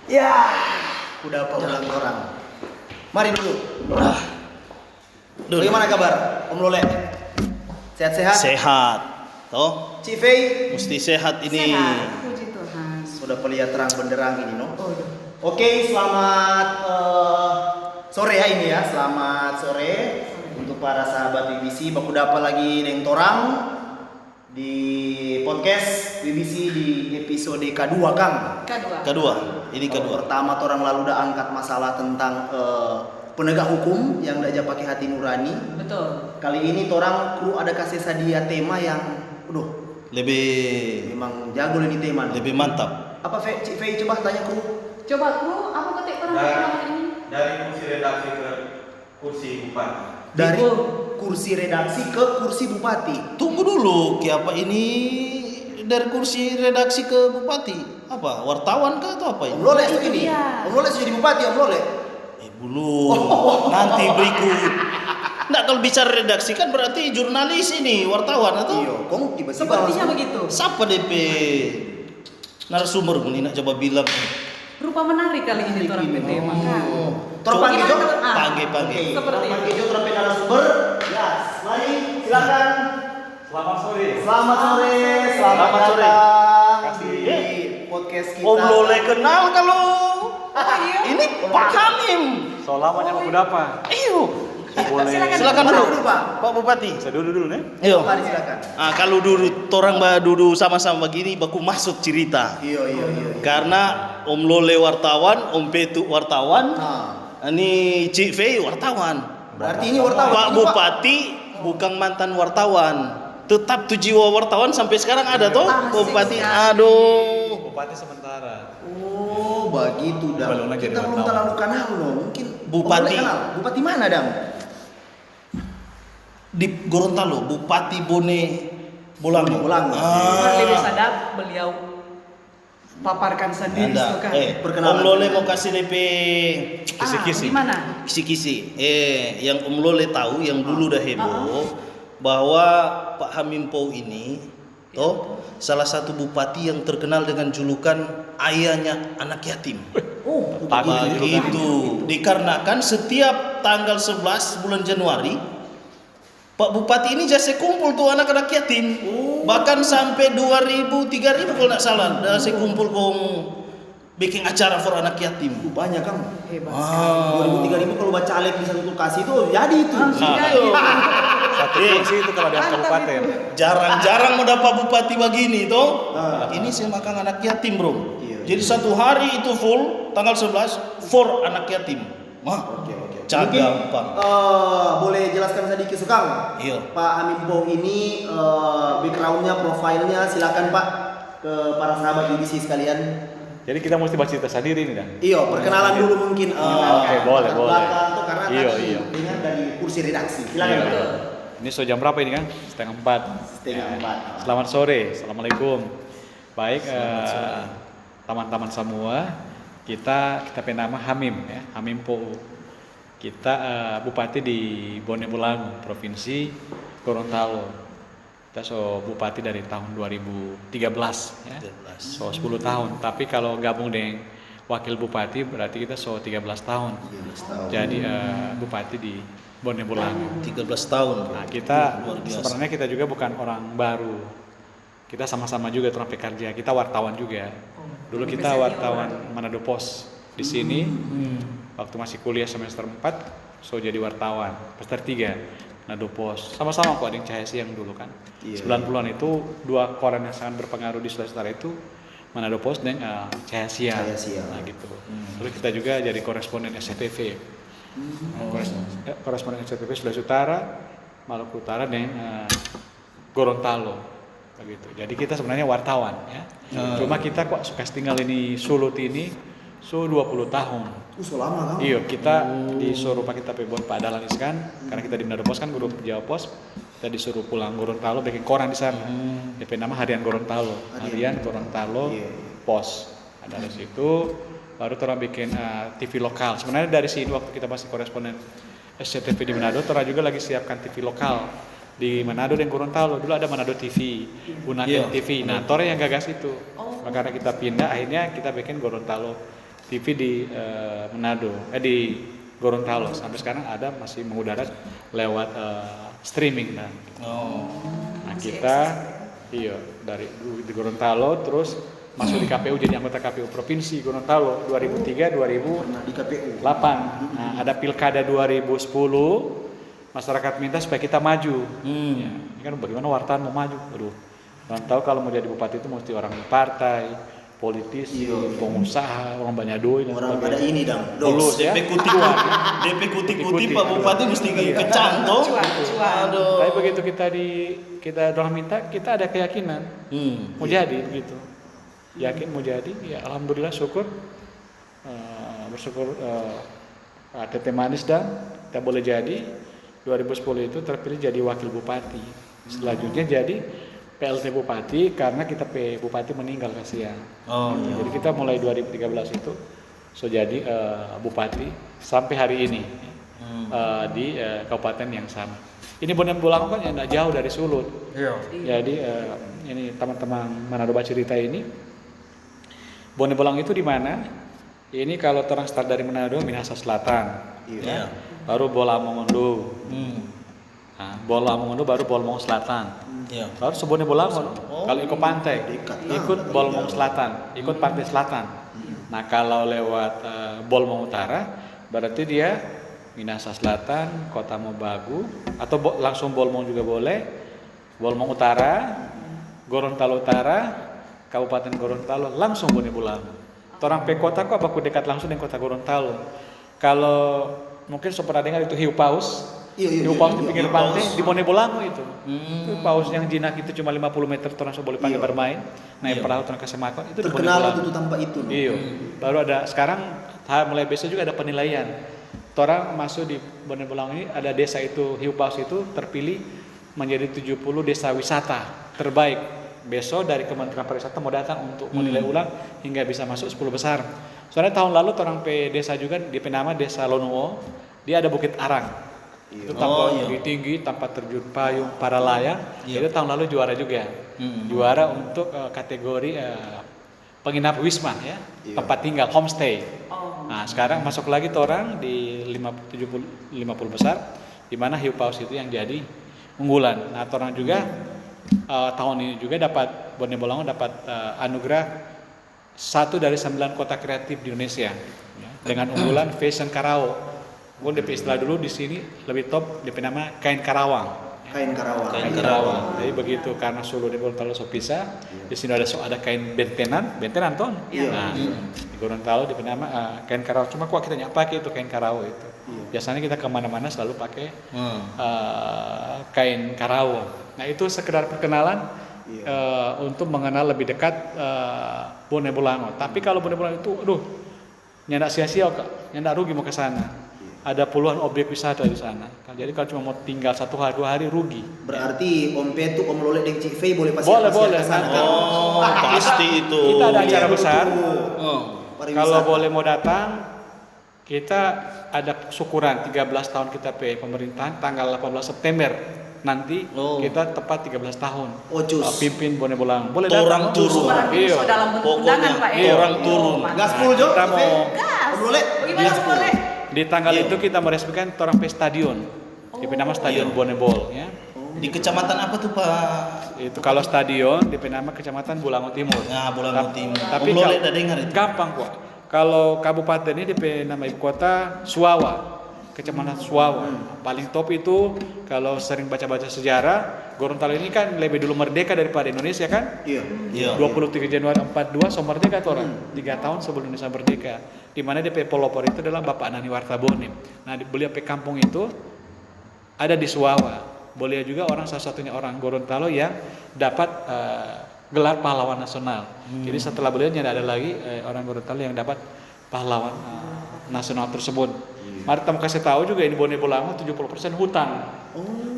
Ya, udah apa ulang orang. Mari dulu. Bagaimana kabar, Om Lole? Sehat-sehat? Sehat. Toh, Cik Fei? mesti sehat ini. Sehat, puji Tuhan. Sudah perlihat terang benderang ini, no? Oh, iya. Oke, selamat sore ya ini ya. Selamat sore untuk para sahabat BBC. Baku dapat lagi neng torang di podcast BBC di episode kedua, Kang. Kedua, ini Kalau kedua. pertama orang lalu udah angkat masalah tentang penegak hukum yang tidak aja pakai hati nurani. Betul. Kali ini orang kru ada kasih sadia tema yang, Lebih memang jago ini tema. lebih mantap. Apa Cik Fei coba tanya kru? Coba kru, apa ketik perhatian ini? Dari kursi redaksi ke kursi bupati. Dari Ibu. kursi redaksi ke kursi bupati. Tunggu dulu, apa ini dari kursi redaksi ke bupati? Apa? Wartawan kah atau apa Om ini? Lole Itu ini. dia. Om Lole sudah jadi bupati, Om Lole. Belum. Nanti berikut. Nggak, kalau bicara redaksi kan berarti jurnalis ini, wartawan atau? Iya, kong tiba-tiba Sepertinya langsung- begitu. Siapa DP narasumber ini nak coba bilang? Rupa menarik kali ini orang tema kan. Terpanggil Jo. Pagi. Oke, Seperti terpanggil Jo terpanggil narasumber. Ya, mari silakan. Selamat sore. Selamat sore, selamat Selamat sore. datang Kasih. di podcast kita. Om Lole kenal kalau Iya. ini Pak Hamim. So lamanya mau apa? Ayo. Boleh. Silakan Mari dulu, dulu, Pak. Pak Bupati. Saya dulu nih. Ayo. Mari silakan. Kalau duduk orang duduk sama-sama begini baku masuk cerita. Iya. Karena Om Lole wartawan, Om Petu wartawan, Nah, ini Cik Fei wartawan. berarti ini wartawan. Pak Ini, Bupati bukan mantan wartawan. Tetap tuh jiwa wartawan sampai sekarang ada toh, Pak Bupati. Aduh. Bupati sementara. Oh, begitu dah. Belum lagi Kita ada belum wartawan. terlalu kenal loh. Mungkin Bupati. Om Lole kenal. Bupati mana, Dam? Di Gorontalo, Bupati Bone Bolango. Bolango. Lebih sadap beliau paparkan sendiri Ada. itu kan. perkenalan. Om Lole mau kasih DP Kisi-kisi. Gimana? kisi-kisi. Yang Om Lole tahu, yang dulu udah heboh, bahwa Pak Hamim Pou ini, toh salah satu bupati yang terkenal dengan julukan ayahnya anak yatim. Oh, Begitu. Dikarenakan setiap tanggal 11 bulan Januari, Pak Bupati ini jasa kumpul tuh anak-anak yatim. Bahkan sampai 2.000, 3.000 kalau nggak salah, jasa kumpul kong bikin acara for anak yatim. banyak kan. Hebat. 2000-3000 kalau baca caleg di satu lokasi itu jadi itu. Satu kursi itu kalau ada kabupaten. Jarang-jarang mau dapat bupati begini toh. Ah. Ini saya makan anak yatim, Bro. Iya. Jadi satu hari itu full tanggal 11 for anak yatim. Wah, Oke. gampang. Boleh jelaskan sedikit Sukang? Iya. Pak Hamim Pou ini backgroundnya, profilnya, silakan Pak ke para sahabat BBC sekalian. Jadi kita mesti baca cerita sendiri nih dah. Iya, perkenalan dulu mungkin. Oke, boleh. latar belakang tuh karena Iya, tadi iya. dengar dari kursi redaksi. Silakan Iya. Pak. Ini so jam berapa ini kan? 3:30. Setengah empat. Selamat sore. Assalamualaikum. Baik, teman-teman semua. Kita punya nama Hamim ya, Hamim Pou. Kita bupati di Bone Bolango, Provinsi Gorontalo. Kita so bupati dari tahun 2013 ya. 13. So 10 tahun. Tapi kalau gabung dengan wakil bupati berarti kita so 13 tahun. 13 tahun. Jadi bupati di Bone Bolango. 13 tahun. Nah, kita Luar biasa. sebenarnya kita juga bukan orang baru. Kita sama-sama juga orang pekerja. Kita wartawan juga. Dulu kita wartawan Manado Pos di sini. Waktu masih kuliah semester 4, so jadi wartawan. Semester 3 Manado Pos. Sama-sama kok dengan Cahaya Siang dulu kan. Iya. 90-an itu dua koran yang sangat berpengaruh di Sulawesi Utara itu Manado Pos dan Cahaya Siang. Cahaya Siang. Nah gitu. Lalu kita juga jadi koresponden SCTV. Koresponden SCTV Sulawesi Utara, Maluku Utara dan Gorontalo begitu. Jadi kita sebenarnya wartawan ya. Cuma kita kok suka tinggal ini Sulut ini 20 tahun. So lama kan? Iya, kita disuruh pakai Pak Dahlan Iskan karena kita di Manado Pos kan grup Jawa Pos. Kita disuruh pulang Gorontalo bikin koran di sana. DP nama Harian Gorontalo. Harian Gorontalo Iya. Pos. Ada di situ baru orang bikin TV lokal. Sebenarnya dari sini waktu kita masih koresponden SCTV di Manado, Tora juga lagi siapkan TV lokal di Manado dan Gorontalo. Dulu ada Manado TV, Unaken Iya. TV. Nah, Tora yang gagas itu. Makanya kita pindah, akhirnya kita bikin Gorontalo TV di Manado, di Gorontalo. Sampai sekarang ada masih mengudara lewat streaming nah. Nah Masih kita eksis, iya dari di Gorontalo terus masuk di KPU jadi anggota KPU Provinsi Gorontalo 2003 Pernah di KPU. 2008. Nah, ada Pilkada 2010 masyarakat minta supaya kita maju. Ya, ini kan bagaimana wartawan mau maju? Aduh, orang tahu kalau mau jadi bupati itu mesti orang partai, politisi, Iya. pengusaha, orang banyak duit dan Orang sebagainya. pada ini dong. Lulus ya. DP kuti-kuti Pak Bupati mesti kecang toh. Cuan. Aduh. Tapi begitu kita orang minta, kita ada keyakinan mau jadi begitu. Yakin mau jadi, ya alhamdulillah syukur bersyukur tete manis dan kita boleh jadi 2010 itu terpilih jadi wakil bupati. Selanjutnya jadi PLT bupati karena kita bupati meninggal kasihan. Jadi kita mulai 2013 itu so jadi bupati sampai hari ini di kabupaten yang sama. Ini Bone Bolango kan yang tidak jauh dari Sulut. Jadi ini teman-teman Manado Bacerita ini Bone Bolango itu di mana? Ini kalau terang start dari Manado, Minahasa Selatan. Iya. Baru Bolamongondo. Nah, Bolamongondo baru Bolmong Selatan. Iya. Baru Sebone Bolango. Kalau ikut pantai, Dekat. ikut Bolmong Selatan, ikut pantai selatan. Nah, kalau lewat Bolmong Utara, berarti dia Minahasa Selatan, Kota Mobagu, atau langsung Bolmong juga boleh. Bolmong Utara, Gorontalo Utara, Kabupaten Gorontalo, langsung Bone Bolango. Orang pe kota kok aku dekat langsung dengan kota Gorontalo. Kalau mungkin so pernah dengar itu hiu paus. Iya, Hiu paus di pinggir hiu pantai paus. di Bone Bolango itu. Hiu paus yang jinak itu cuma 50 meter orang so boleh pakai Iya. bermain. Naik Iya. perahu orang ke Semakon itu di Bone Terkenal Bolango. itu tanpa itu. Iya. Baru ada sekarang mulai besok juga ada penilaian. Orang masuk di Bone Bolango ini ada desa itu hiu paus itu terpilih menjadi 70 desa wisata terbaik. Besok dari Kementerian Pariwisata mau datang untuk menilai ulang hingga bisa masuk 10 besar. Soalnya tahun lalu orang desa juga di nama Desa Lonuo, dia ada Bukit Arang. Itu tanpa iya. lebih tinggi, tanpa terjun payung, para layang. Iya. Itu tahun lalu juara juga. Juara untuk kategori penginap wisma ya, Iya. tempat tinggal homestay. Oh. Nah, sekarang masuk lagi tuh orang di 50 besar di mana hiu paus itu yang jadi unggulan. Nah, orang juga tahun ini juga dapat Bone Bolango dapat anugerah 1 dari 9 kota kreatif di Indonesia ya, dengan unggulan Fashion Karao. Gue DP istilah dulu di sini lebih top DP nama kain Karawang. Kain Karawang. Kain Iya. Karawang. Jadi begitu karena Solo di Gorontalo so pisah, di sini ada kain bentenan ton. Iya. Nah, di Gorontalo DP nama kain Karawang. Cuma kok kita nggak pakai itu kain Karawang itu. Biasanya kita kemana-mana selalu pakai kain Karawang. Nah itu sekedar perkenalan untuk mengenal lebih dekat Bone Bolango. Tapi kalau Bone Bolango itu, aduh, nyandak sia-sia kak, nyandak rugi mau ke sana. Ada puluhan objek wisata di sana. Jadi kalau cuma mau tinggal 1 hari 2 hari rugi. Berarti Om Pe tuh Om Lole dan Cik Fei boleh Boleh. ke sana kan? Oh, pasti itu. Kita ada acara Iya, besar. betul. Pariwisata. Kalau boleh mau datang, kita ada syukuran 13 tahun kita pemerintahan tanggal 18 September. Nanti kita tepat 13 tahun. Oh, cus. Pimpin Bone Bolango. Boleh Orang datang. turun. Barang ini Iya. so dalam bentuk Pokoknya, undangan Pak iya, orang turun. mantap. Gaspol Jo. Kita Cik mau- Fei? Gas. Om Lole. Bagaimana Om Lole? Di tanggal Iya. itu kita meresmikan orang stadion. DP nama Stadion Iya. Bone Bol ya. Di kecamatan apa tuh Pak? Itu kalau stadion DP nama Kecamatan Bolango Timur. Nah, Bolango Timur. Tapi Om Lole kalau- udah dengar itu. Gampang kok. Kalau kabupaten ini DP nama ibu kota Suwawa. Kecamatan Suwawa. Paling top itu kalau sering baca-baca sejarah, Gorontalo ini kan lebih dulu merdeka daripada Indonesia kan? Iya. Iya. 23 Januari 42 so merdeka tuh orang. 3 tahun sebelum Indonesia merdeka. Di mana DP pelopor itu adalah Bapak Nani Wartabonim. Nah, beliau pe kampung itu ada di Suwawa. Beliau juga orang salah satunya orang Gorontalo yang dapat gelar pahlawan nasional. Jadi setelah beliau tidak ada lagi orang Gorontalo yang dapat pahlawan nasional tersebut. Mari kita kasih tahu juga ini Bone Bolango 70% hutan.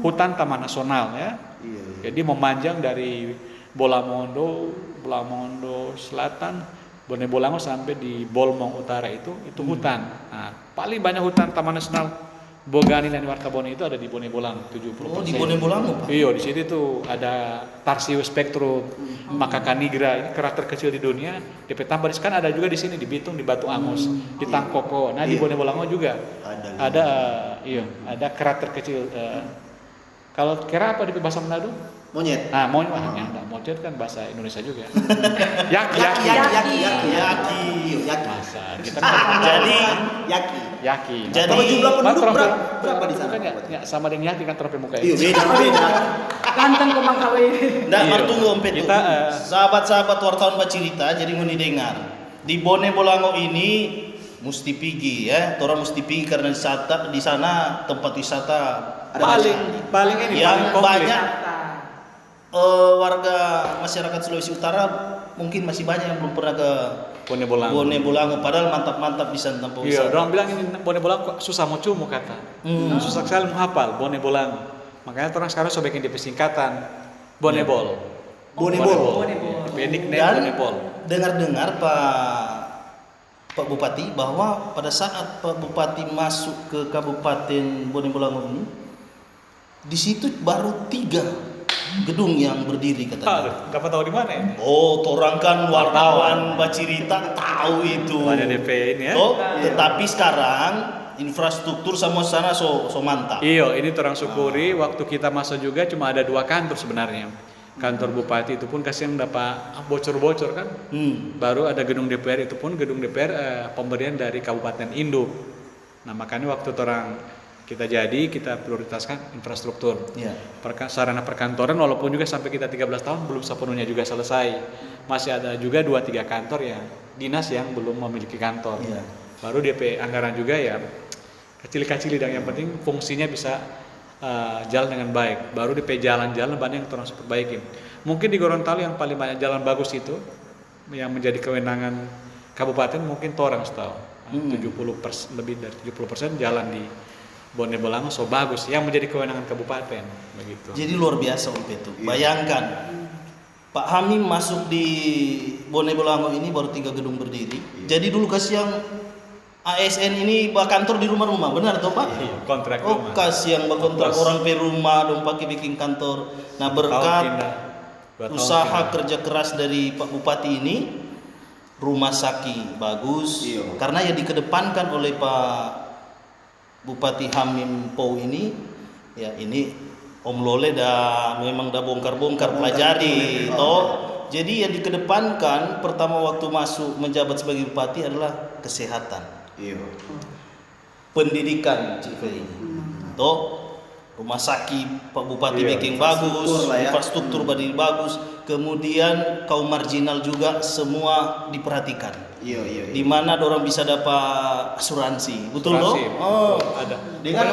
Hutan taman nasional ya. Iya. Jadi memanjang dari Bolamondo Selatan, Bone Bolango sampai di Bolmong Utara itu hutan. Nah, paling banyak hutan taman nasional Bogani dan Wartabone itu ada di Bone Bolang 70%. Oh, di Bone Bolango, Pak. Iya, di situ tuh ada Tarsius Spectrum, Macaca nigra, ini karakter kecil di dunia. DP tambah kan ada juga di sini di Bitung, di Batu Angus, di Tangkoko. Nah, di Bone Bolango juga ada ada karakter kecil. Kalau kira apa di bahasa Manado? Monyet. Nah, monyet kan bahasa Indonesia juga. Yaki. Yaki. Masa kita Jadi Yaki. Jadi Kalau jumlah penduduk Kan berapa di sana? Kan ya, sama dengan Yaki kan trofi muka Iya, beda. Ganteng komang kawin. Nggak, Iya. tunggu Om Petu. Kita, Sahabat-sahabat wartawan bercerita, jadi mau didengar. Di Bone Bolango ini mesti pergi ya. Orang mesti pergi karena di sana tempat wisata paling ini yang paling komplit. banyak warga masyarakat Sulawesi Utara mungkin masih banyak yang belum pernah ke Bone Bolango. Bone Bolango. Padahal mantap-mantap bisa tempat Iya, wisata. orang bilang ini Bone Bolango susah mau cumu kata. Susah sekali mau hafal Bone Bolango. Makanya orang sekarang bikin DP singkatan Bonebol. Bonebol. Nickname Dan Bonebol. dengar-dengar Pak Bupati bahwa pada saat Pak Bupati masuk ke Kabupaten Bone Bolango ini, di situ baru 3 gedung yang berdiri katanya. Aduh, dapat tahu di mana ini? Oh, torang kan wartawan bercerita tahu itu. Ada DP ini ya. Oh, tetapi sekarang infrastruktur semua sana so mantap. Iya, ini orang syukuri waktu kita masuk juga cuma ada 2 kantor sebenarnya. Kantor Bupati itu pun kasihan dapat bocor-bocor kan. Baru ada gedung DPR itu pun gedung DPR pemberian dari Kabupaten Induk. Nah, makanya waktu orang kita prioritaskan infrastruktur. Iya. Sarana perkantoran walaupun juga sampai kita 13 tahun belum sepenuhnya juga selesai. Masih ada juga 2-3 kantor yang dinas yang belum memiliki kantor. Iya. Baru DP anggaran juga ya kecil-kecil dan yang penting fungsinya bisa jalan dengan baik. Baru DP jalan-jalan banyak yang terus perbaikin. Mungkin di Gorontalo yang paling banyak jalan bagus itu yang menjadi kewenangan kabupaten mungkin torang setahu. 70% lebih dari 70% jalan di Bone Bolango so bagus yang menjadi kewenangan kabupaten begitu. Jadi luar biasa Om Petu. Bayangkan Pak Hamim masuk di Bone Bolango ini baru 3 gedung berdiri. Jadi dulu kasihan ASN ini kantor di rumah-rumah, benar toh Pak? Iya, kontrak Oh, rumah. kasihan berkontrak orang pe rumah dong pakai bikin kantor. Nah, berkat 2 tahun usaha pindah. kerja keras dari Pak Bupati ini, rumah sakit bagus. Iya. Karena yang dikedepankan oleh Pak Bupati Hamim Pou ini, ya ini Om Lole memang bongkar-bongkar pelajari, toh. Jadi yang dikedepankan pertama waktu masuk menjabat sebagai bupati adalah kesehatan, Iya. pendidikan, Cik Ferry. Toh rumah sakit Pak Bupati Iya, bikin bagus, infrastruktur lah ya. infrastruktur badi bagus, kemudian kaum marginal juga semua diperhatikan. Iya. Di mana orang bisa dapat asuransi, betul toh? Asuransi. Oh, Ada. dengan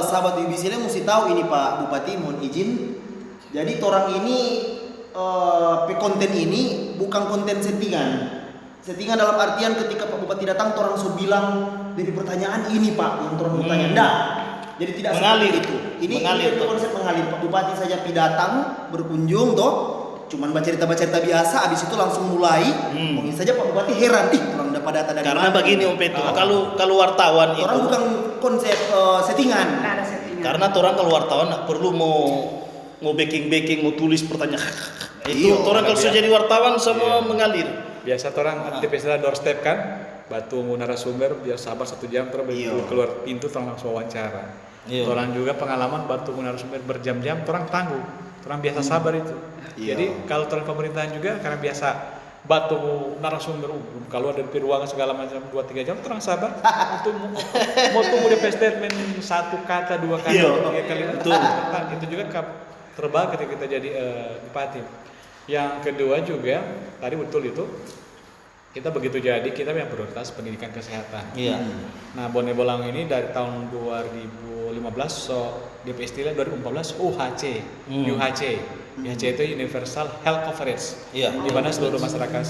sahabat BBC ini mesti tahu ini Pak Bupati mohon izin. Jadi orang ini konten ini bukan konten settingan. Settingan dalam artian ketika Pak Bupati datang orang so bilang dari pertanyaan ini Pak yang orang bertanya. Enggak. Jadi tidak Mengalir seperti itu. Ini mengalir itu tuh. konsep mengalir. Pak Bupati saja datang berkunjung toh. Cuman baca cerita biasa, habis itu langsung mulai. Mungkin saja Pak Bupati heran, orang dapat data dari Karena mana?" begini Om Petu, kalau wartawan itu Orang bukan konsep settingan. Nggak ada settingan. karena orang kalau wartawan nggak perlu mau backing mau tulis pertanyaan. Itu Iya, orang kalau biasa. sudah jadi wartawan semua Iya. mengalir. Biasa orang DP doorstep kan, batu narasumber biasa sabar 1 jam terus Iya. keluar pintu orang langsung wawancara. Iya. Orang juga pengalaman batu narasumber berjam-jam orang tangguh. Orang biasa sabar itu. Iya. Jadi kalau orang pemerintahan juga karena biasa batu narasumber kalau ada di ruangan segala macam 2-3 jam orang sabar untuk mau tunggu DP statement 1 kata 2 kata Iya, 3 kalimat. betul. Itu juga terbang ketika kita jadi bupati. Yang kedua juga tadi betul itu kita begitu jadi kita yang prioritas pendidikan kesehatan. Iya. Nah, Bone Bolango ini dari tahun 2015 DP istilah 2014 UHC. UHC. UHC itu Universal Health Coverage. Iya. Di mana seluruh masyarakat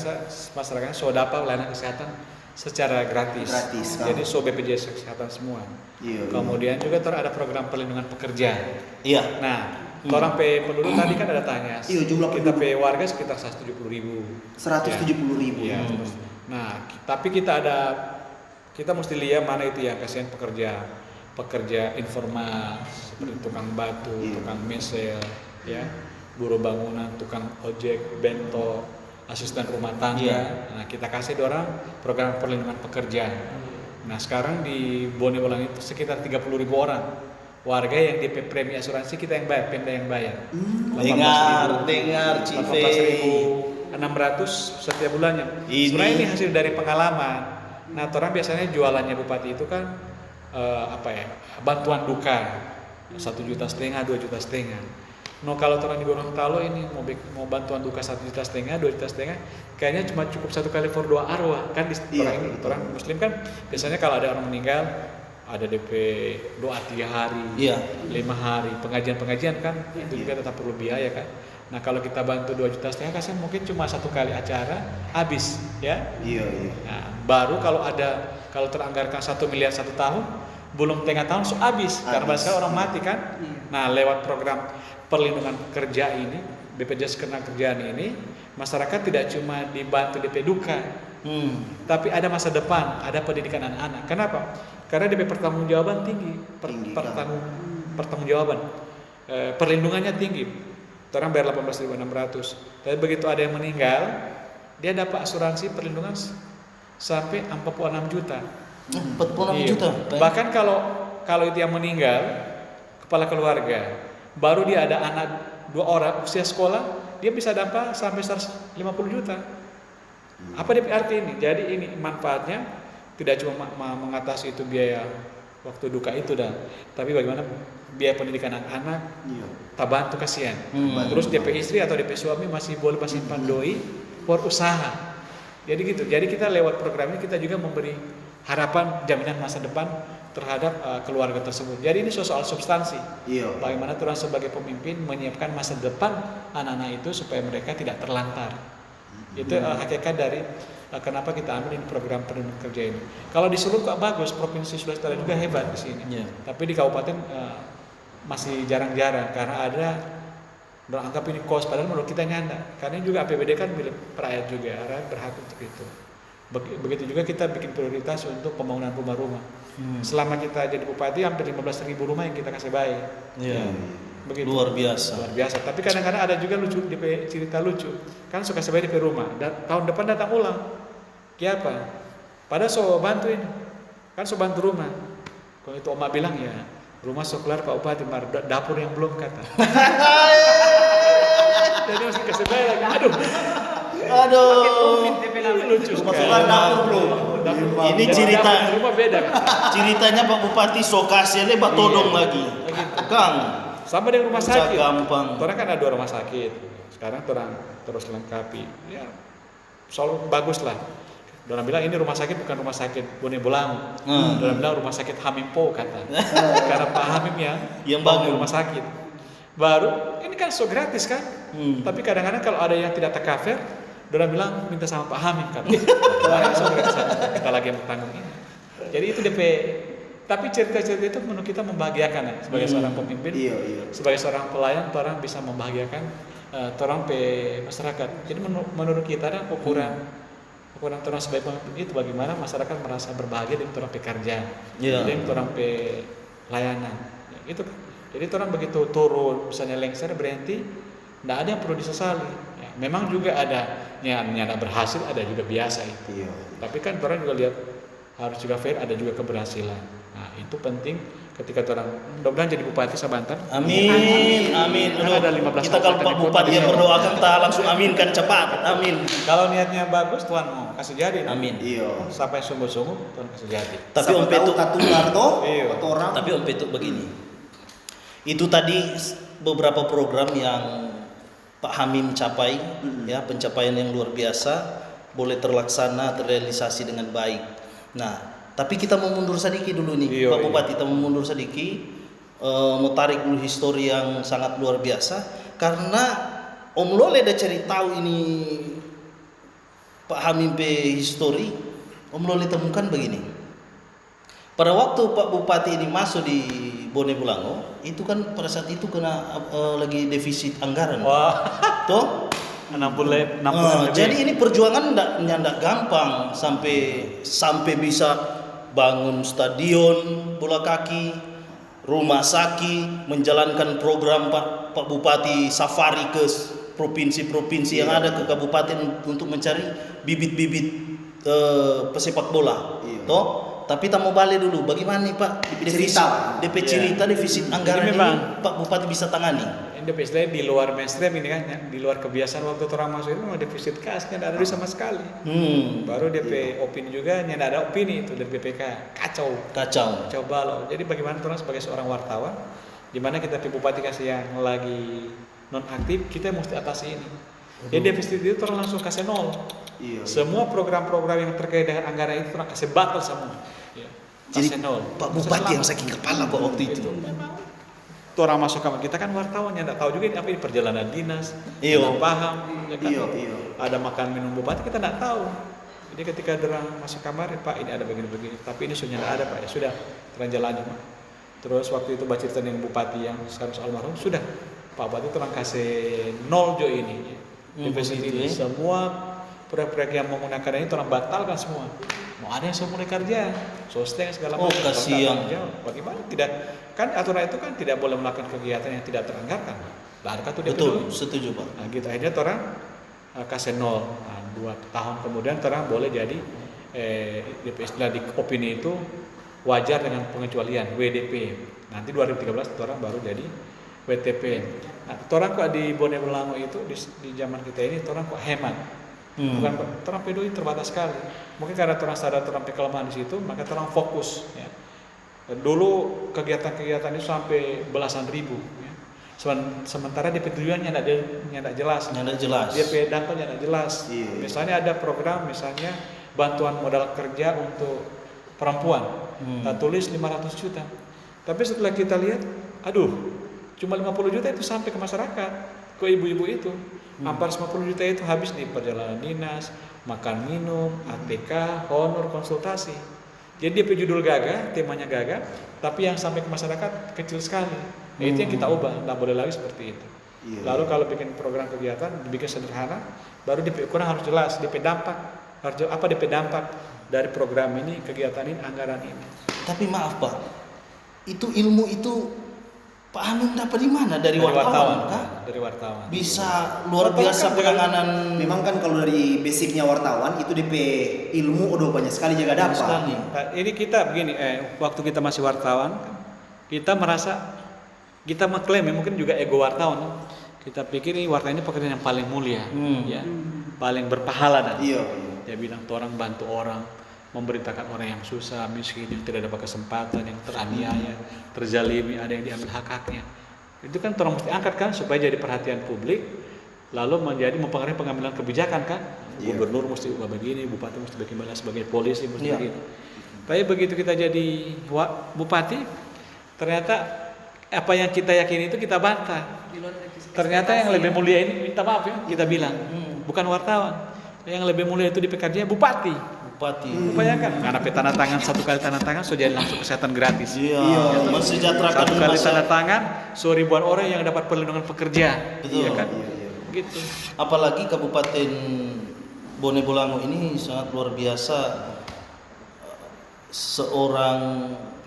so dapat layanan kesehatan secara gratis. Gratis, kan? Jadi so BPJS kesehatan semua. Iya. Kemudian juga ada program perlindungan pekerja. Iya. Nah, orang penduduk tadi kan ada tanya. Iya, jumlah kita penduduk. warga sekitar 170.000. 170.000. Iya. Nah, tapi kita mesti lihat mana itu yang kasihan pekerja. pekerja informal seperti tukang batu, tukang mesel, ya, buruh bangunan, tukang ojek, bento, asisten rumah tangga. Nah, kita kasih orang program perlindungan pekerja. Nah, sekarang di Bone Bolang itu sekitar 30.000 orang warga yang DP premi asuransi kita yang bayar, Pemda yang bayar. Dengar Cive. 18.600 setiap bulannya. Ini. Sebenarnya ini hasil dari pengalaman. Nah, orang biasanya jualannya bupati itu kan bantuan duka 1,5 juta, 2,5 juta. No, kalau orang di Gorontalo ini mau bantuan duka 1,5 juta, 2,5 juta, kayaknya cuma cukup satu kali for 2 arwah kan di orang Muslim kan biasanya kalau ada orang meninggal ada DP doa 3 hari, 5 hari, pengajian kan itu juga tetap perlu biaya kan. Nah, kalau kita bantu 2,5 juta kan mungkin cuma satu kali acara habis ya. Nah, baru kalau teranggarkan 1 miliar 1 tahun belum tengah tahun habis karena sekarang orang mati kan. Nah, lewat program perlindungan kerja ini, BPJS Ketenagakerjaan ini, masyarakat tidak cuma dibantu DP duka, tapi ada masa depan, ada pendidikan anak-anak. Kenapa? Karena DP pertanggungjawaban tinggi, pertanggungjawaban, perlindungannya tinggi. Orang bayar 18.600, tapi begitu ada yang meninggal, dia dapat asuransi perlindungan sampai 46 juta. 46 juta. Bahkan kalau itu yang meninggal, kepala keluarga, baru dia ada anak 2 orang usia sekolah, dia bisa dapat sampai 150 juta. Apa dia arti ini? Jadi ini manfaatnya tidak cuma mengatasi itu biaya waktu duka itu tapi bagaimana biaya pendidikan anak-anak, tak bantu kasihan. Terus DP istri atau DP suami masih boleh simpan doi for usaha. Jadi gitu. Jadi kita lewat program ini kita juga memberi harapan jaminan masa depan terhadap keluarga tersebut. Jadi ini soal substansi. Bagaimana orang sebagai pemimpin menyiapkan masa depan anak-anak itu supaya mereka tidak terlantar. Itu hakikat dari kenapa kita ambil ini program perlindungan kerja ini. Kalau di Sulu kok bagus, provinsi Sulawesi Selatan juga hebat di sini. Tapi di kabupaten masih jarang-jarang karena ada orang anggap ini kos, padahal menurut kita nyanda. Karena juga APBD kan milik rakyat juga, rakyat berhak untuk itu. Begitu juga kita bikin prioritas untuk pembangunan rumah-rumah. Selama kita jadi bupati hampir 15.000 rumah yang kita kasih bayar. Begitu. Luar biasa. Tapi kadang-kadang ada juga cerita lucu. Kan suka sebaik DP rumah. Tahun depan datang ulang. Kayak apa? Padahal so bantu ini. Kan so bantu rumah. Kalau itu Oma bilang ya, rumah so kelar Pak Bupati, dapur yang belum kata. Jadi masih kasih bayar lagi. Aduh. Lucu. Masukkan dapur belum? Ini cerita. Rumah beda kan? Ceritanya Pak Bupati sokasi lebat todong lagi. Kang. Sama dengan rumah sakit. Gampang. Orang kan ada 2 rumah sakit. Sekarang orang terus lengkapi. Ya, selalu bagus lah. Orang bilang ini rumah sakit bukan rumah sakit Bone Bolang. Orang bilang rumah sakit Hamimpo kata. Karena Pak Hamim yang bangun rumah sakit. Baru ini kan so gratis kan. Tapi kadang-kadang kalau ada yang tidak tercover, orang bilang minta sama Pak Hamim kan. So gratis kita lagi yang bertanggung ini. Jadi itu DP. Tapi cerita-cerita itu menurut kita membahagiakan ya, sebagai seorang pemimpin, sebagai seorang pelayan, orang bisa membahagiakan orang masyarakat. Jadi menurut kita ada ukuran orang sebagai pemimpin itu bagaimana masyarakat merasa berbahagia dengan orang pekerja, dengan orang pelayanan. Ya, itu kan. Jadi orang begitu turun, misalnya lengser berhenti, tidak ada yang perlu disesali. Ya, memang juga ada yang berhasil, ada juga biasa itu. Tapi kan orang juga lihat harus juga fair, ada juga keberhasilan. Nah, itu penting ketika orang mudah-mudahan jadi bupati Sabantar. Amin. Ada 15 kita kalau Pak Bupati yang berdoakan kita langsung aminkan cepat. Amin. Kalau niatnya bagus Tuhan mau kasih jadi. Amin. Sampai sungguh-sungguh Tuhan kasih jadi. Tapi Om Petuk orang. Tapi Om Petuk begini. Itu tadi beberapa program yang Pak Hamim capai, ya, pencapaian yang luar biasa, boleh terlaksana, terrealisasi dengan baik. Nah, tapi kita mau mundur sedikit dulu nih, Pak Bupati, kita mau mundur sedikit, mau tarik dulu histori yang sangat luar biasa, karena Om Lole ada cari tahu ini Pak Hamim pe histori, Om Lole temukan begini. Pada waktu Pak Bupati ini masuk di Bone Bolango, itu kan pada saat itu kena lagi defisit anggaran. Wah. Toh? 60 jadi ini perjuangan enggak gampang sampai bisa bangun stadion bola kaki, rumah sakit, menjalankan program Pak Bupati safari ke provinsi-provinsi yang ada ke kabupaten untuk mencari bibit-bibit pesepak bola. Iya. Toh, tapi tak mau balik dulu. Bagaimana nih Pak? DP cerita defisit anggaran Jadi ini memang Pak Bupati bisa tangani. Istilahnya di luar mainstream ini kan, ya, di luar kebiasaan waktu orang masuk itu memang defisit kas kan ada duit sama sekali. Baru DP opini juga nyanda ada opini itu dari BPK kacau balau. Jadi bagaimana orang sebagai seorang wartawan, di mana kita bupati kasih yang lagi non aktif, kita mesti atasi ini. Jadi defisit itu orang langsung kasih nol. Iya. Semua program-program yang terkait dengan anggaran itu orang kasih batal semua. Ya, Jadi kasih nol. Pak Bupati yang saking kepala kok waktu itu. Memang itu orang masuk kamar kita kan wartawannya nggak tahu juga ini apa ini perjalanan dinas, Iya. nggak paham, ya kan? Iya. Ada makan minum bupati kita nggak tahu. Jadi ketika orang masuk kamar, Pak ini ada begini-begini, tapi ini sudah nggak ada Pak ya sudah terang jalannya Pak. Terus waktu itu baca cerita dengan bupati yang sekarang almarhum sudah Pak Bupati terang kasih nol jo ini. Defisit ini semua proyek-proyek yang menggunakan ini terang batalkan semua. Mau ada yang mulai kerja, sosteng segala Oh, macam. kasihan. Bagaimana tidak kan aturan itu kan tidak boleh melakukan kegiatan yang tidak teranggarkan. Larka tuh dia Betul, setuju Pak. Nah, gitu akhirnya orang kasih nol. Nah, 2 tahun kemudian orang boleh jadi istilah di opini itu wajar dengan pengecualian WDP. Nanti 2013 orang baru jadi WTP. Nah, orang kok di Bone Bolango itu di zaman kita ini orang kok hemat. Bukan orang peduli terbatas sekali. Mungkin karena orang sadar orang kelemahan di situ, maka orang fokus. Ya. Dulu kegiatan-kegiatan itu sampai belasan ribu. Ya. Sementara di tujuannya tidak jelas. Nggak jelas. DP dampaknya tidak jelas. Iya. Misalnya ada program, misalnya bantuan modal kerja untuk perempuan. Kita tulis 500 juta. Tapi setelah kita lihat, aduh, cuma 50 juta itu sampai ke masyarakat, ke ibu-ibu itu. 450 juta itu habis di perjalanan dinas, makan minum, ATK, honor, konsultasi. Jadi dia judul gagah, temanya gagah, tapi yang sampai ke masyarakat kecil sekali. Nah, itu yang kita ubah, nggak boleh lagi seperti itu. Iya. Lalu kalau bikin program kegiatan, dibikin sederhana, baru DP kurang harus jelas, DP dampak, harus apa DP dampak dari program ini, kegiatan ini, anggaran ini. Tapi maaf Pak, itu ilmu itu Pak Hamim dapat di mana? Dari wartawan kah? Dari wartawan. Bisa luar Wartawan biasa kan penanganan. Memang kan kalau dari basicnya wartawan itu DP ilmu udah banyak sekali jaga dapat. sekali. Nah, ini kita begini, waktu kita masih wartawan, kita merasa kita mengklaim, mungkin juga ego wartawan. Kita pikir ini wartawan ini pekerjaan yang paling mulia, ya, paling berpahala. Iya. Dia bilang orang bantu orang, memberitakan orang yang susah, miskin, yang tidak dapat kesempatan, yang teraniaya, terzalimi, ada yang diambil hak-haknya. Itu kan orang mesti angkat kan supaya jadi perhatian publik, lalu mempengaruhi pengambilan kebijakan kan. Iya. Gubernur mesti ubah begini, bupati mesti bagaimana, sebagai polisi mesti Iya. begini. Tapi begitu kita jadi bupati, ternyata apa yang kita yakini itu kita bantah. Ternyata yang lebih mulia ini, minta maaf ya, kita bilang, bukan wartawan. Yang lebih mulia itu di pekerjaan bupati. Bayangkan, karena tanda tangan satu kali tanda tangan sudah jadi langsung kesehatan gratis. Iya, mensejahterakan Satu kali masyarakat. tanda tangan, so ribuan orang yang dapat perlindungan pekerja. Betul. Iya kan? Iya. Gitu. Apalagi Kabupaten Bone Bolango ini sangat luar biasa. Seorang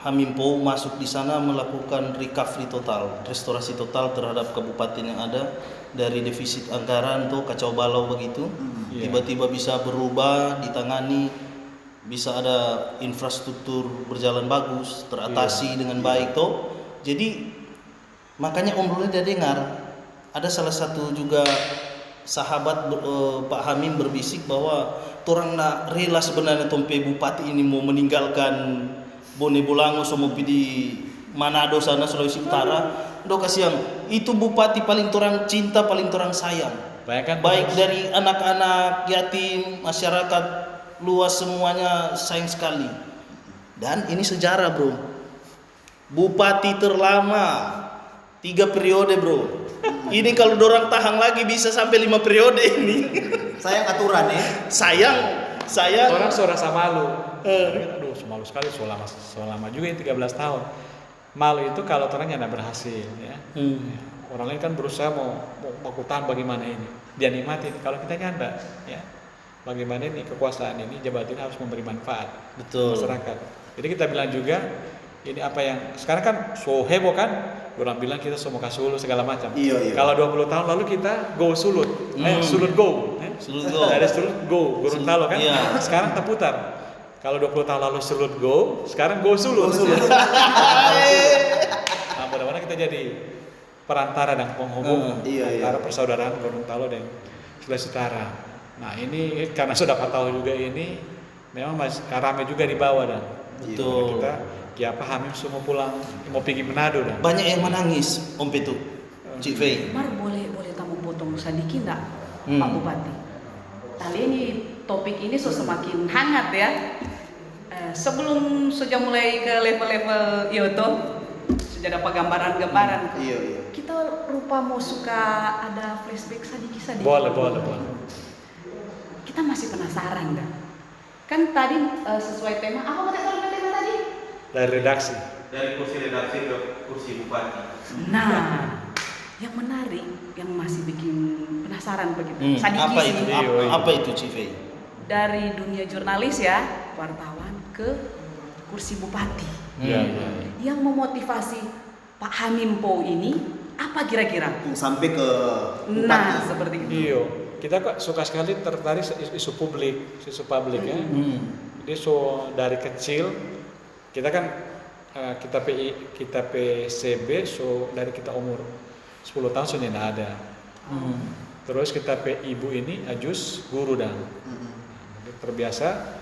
Hamimpo masuk di sana melakukan recovery total, restorasi total terhadap kabupaten yang ada dari defisit anggaran tuh kacau balau begitu. Iya. Tiba-tiba bisa berubah, ditangani, bisa ada infrastruktur berjalan bagus, teratasi dengan baik tuh. Jadi makanya Om Ruli dia dengar ada salah satu juga sahabat Pak Hamim berbisik bahwa orang nak rela sebenarnya Tompe Bupati ini mau meninggalkan Bone Bolango sama di Manado sana Sulawesi Utara. Do kasihan itu bupati paling torang cinta, paling torang sayang. Bayangkan Baik dari anak-anak yatim, masyarakat luas semuanya sayang sekali. Dan ini sejarah bro. Bupati terlama 3 periode bro. Ini kalau dorang tahan lagi bisa sampai 5 periode ini. Sayang aturan ya. Sayang. orang serasa malu. Aduh, malu sekali selama juga ini 13 tahun. Malu itu kalau orangnya tidak berhasil ya. Orang lain kan berusaha mau tahan bagaimana ini. Dia nikmatin. Kalau kita nyanda ya. Bagaimana ini kekuasaan ini jabatan harus memberi manfaat Betul. masyarakat. Jadi kita bilang juga ini apa yang sekarang kan so heboh kan, orang bilang kita semua Sulut segala macam. Iya. Kalau 20 tahun lalu kita go Sulut, Sulut go, Sulut go. ada Sulut go, Gorontalo kan. Iya. Sekarang terputar. Kalau 20 tahun lalu Sulut go, sekarang go Sulut. Nah, mudah-mudahan kita jadi perantara dan penghubung antara persaudaraan Gorontalo dan Sulawesi Utara. Nah ini karena sudah tahu juga ini memang masih ramai juga di bawah dan Betul. kita Kiapa Hamim semua pulang mau pergi Manado dan Banyak yang menangis Om Petu, Cik Fei. Mar boleh tamu potong sedikit enggak, Pak Bupati? Kali ini topik ini semakin hangat ya. Sebelum sudah mulai ke level-level Yoto, sudah dapat gambaran-gambaran. Iya. Kita rupa mau suka ada flashback sedikit. boleh. Kita masih penasaran kan? Kan tadi sesuai tema, apa kata tema tadi? Dari redaksi. Dari kursi redaksi ke kursi bupati. Nah, yang menarik, yang masih bikin penasaran begitu. Sedikit Apa sih. itu? Apa itu Cik Fei? Dari dunia jurnalis ya, wartawan ke kursi bupati. Iya. Yang memotivasi Pak Hamim Po ini apa kira-kira? Sampai ke bupati. Nah, seperti itu. Iya. Kita kok suka sekali tertarik isu publik ya. Jadi so dari kecil kita kan kita PCB so dari kita umur 10 tahun sudah tidak ada. Terus kita ibu ini Ajus guru dan terbiasa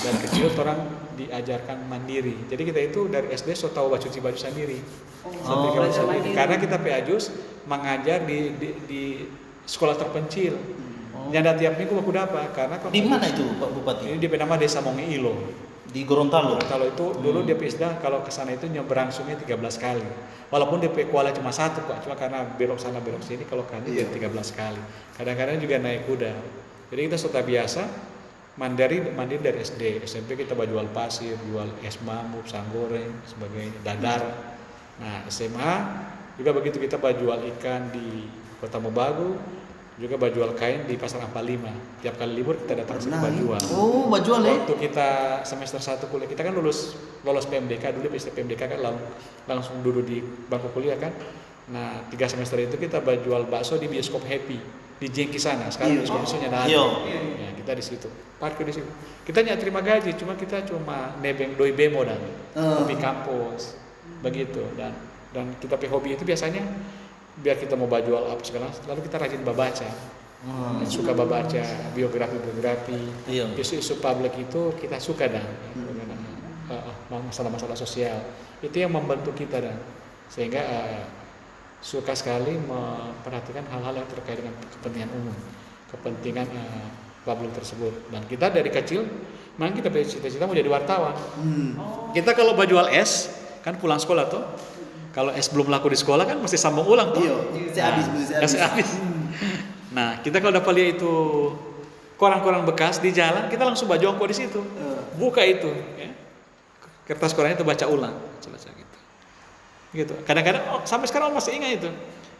dari kecil orang diajarkan mandiri. Jadi kita itu dari SD so tahu cuci baju sendiri. Karena kita Ajus mengajar di sekolah terpencil. Nyanda tiap minggu aku dapat karena Di mana itu Pak Bupati? ini di nama Desa Mongiilo. Di Gorontalo. Kalau itu dulu dia istilahnya kalau ke sana itu nyebrang sungai 13 kali. Walaupun DP kuala cuma satu kok, cuma karena belok sana belok sini kalau kan dia 13 kali. Kadang-kadang juga naik kuda. Jadi kita sudah biasa mandiri dari SD, SMP kita jual pasir, jual es bambu, pisang goreng, sebagainya, dadar. Nah SMA juga begitu kita jual ikan di Kota Mobagu, juga jual kain di Pasar Ampal 5. Tiap kali libur kita datang ke jual. Oh, jual ya? Waktu kita semester 1 kuliah, kita kan lolos PMDK dulu, bisa PMDK kan langsung duduk di bangku kuliah kan. Nah, 3 semester itu kita jual bakso di bioskop Happy di Jengki sana. Sekarang bioskopnya ada. Ya, kita di situ. Parkir di situ. Kita nggak terima gaji, kita cuma nebeng doi bemo dan hobi kampus. Begitu dan kita hobi itu biasanya biar kita mau jual apa segala, lalu kita rajin baca. Suka baca biografi, isu-isu publik itu kita suka dan masalah-masalah sosial itu yang membantu kita dan sehingga suka sekali memperhatikan hal-hal yang terkait dengan kepentingan umum, kepentingan publik tersebut. Dan kita dari kecil memang kita cita-cita mau jadi wartawan. Kita kalau jual es kan pulang sekolah tuh, kalau es belum laku di sekolah kan mesti sambung ulang tuh. Habis. Nah, kita kalau dapat lihat itu koran-koran bekas di jalan, kita langsung jongkok di situ. Buka itu, ya. Kertas korannya itu baca ulang, gitu. Kadang-kadang sampai sekarang masih ingat itu.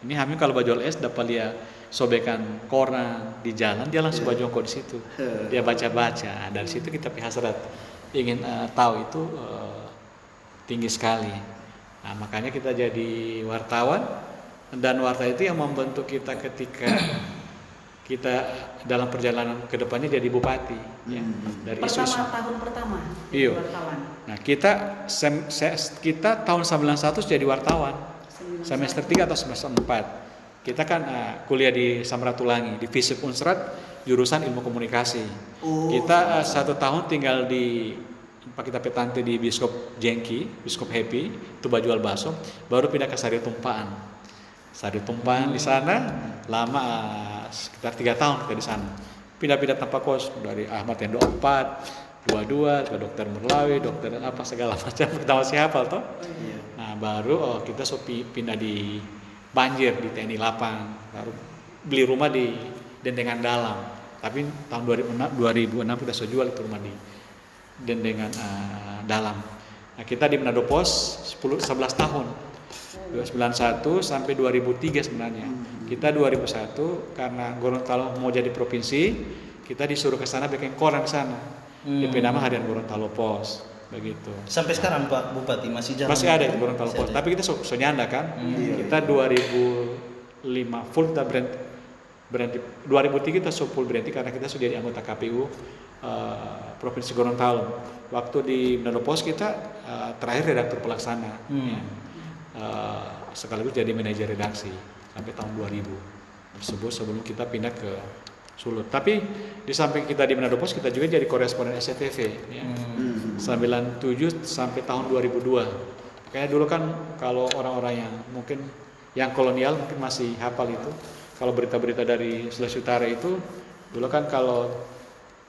Ini Hamim kalau jual es dapat lihat sobekan koran di jalan, dia langsung jongkok di situ. Dia baca-baca. Dari situ kita hasrat ingin tahu itu tinggi sekali. Nah, makanya kita jadi wartawan, dan wartawan itu yang membentuk kita ketika kita dalam perjalanan ke depannya jadi bupati. Ya, dari tahun pertama. Iya. Nah, kita tahun 91 jadi wartawan. Semester 3 atau semester 4. Kita kan kuliah di Samratulangi, di FISIP Unsrat, jurusan ilmu komunikasi. Kita 1 tahun tinggal di kita petante di bioskop Jengki, bioskop Happy, itu jual bakso, baru pindah ke Sari Tumpaan di sana lama sekitar 3 tahun kita di sana. Pindah-pindah tanpa kos dari Ahmad Endo 4, 22 ke Dokter Merlawi, dokter apa segala macam kita masih hafal toh. Nah, baru kita pindah di Banjir di TNI Lapang, baru beli rumah di Dendengan Dalam. Tapi tahun 2006 kita sudah jual itu rumah di Dendengan Dalam. Nah, kita di Manado Pos 11 tahun. 1991 sampai 2003 sebenarnya. Kita 2001 karena Gorontalo mau jadi provinsi, kita disuruh ke sana bikin koran di sana. DP nama Harian Gorontalo Pos. begitu. Sampai sekarang Pak Bupati masih jalan? Masih ada itu Gorontalo Masih Pos, ada. tapi kita so nyanda kan. Iya. Kita 2005 full kita berhenti 2003 kita full berhenti karena kita sudah jadi anggota KPU Provinsi Gorontalo. Waktu di Manado Pos kita terakhir redaktur pelaksana, ya. Sekaligus jadi manajer redaksi sampai tahun 2000 tersebut sebelum kita pindah ke Sulut. Tapi di samping kita di Manado Pos kita juga jadi koresponden SCTV, ya. 97 sampai tahun 2002. Makanya dulu kan kalau orang-orang yang mungkin yang kolonial mungkin masih hafal itu. Kalau berita-berita dari Sulawesi Utara itu dulu kan kalau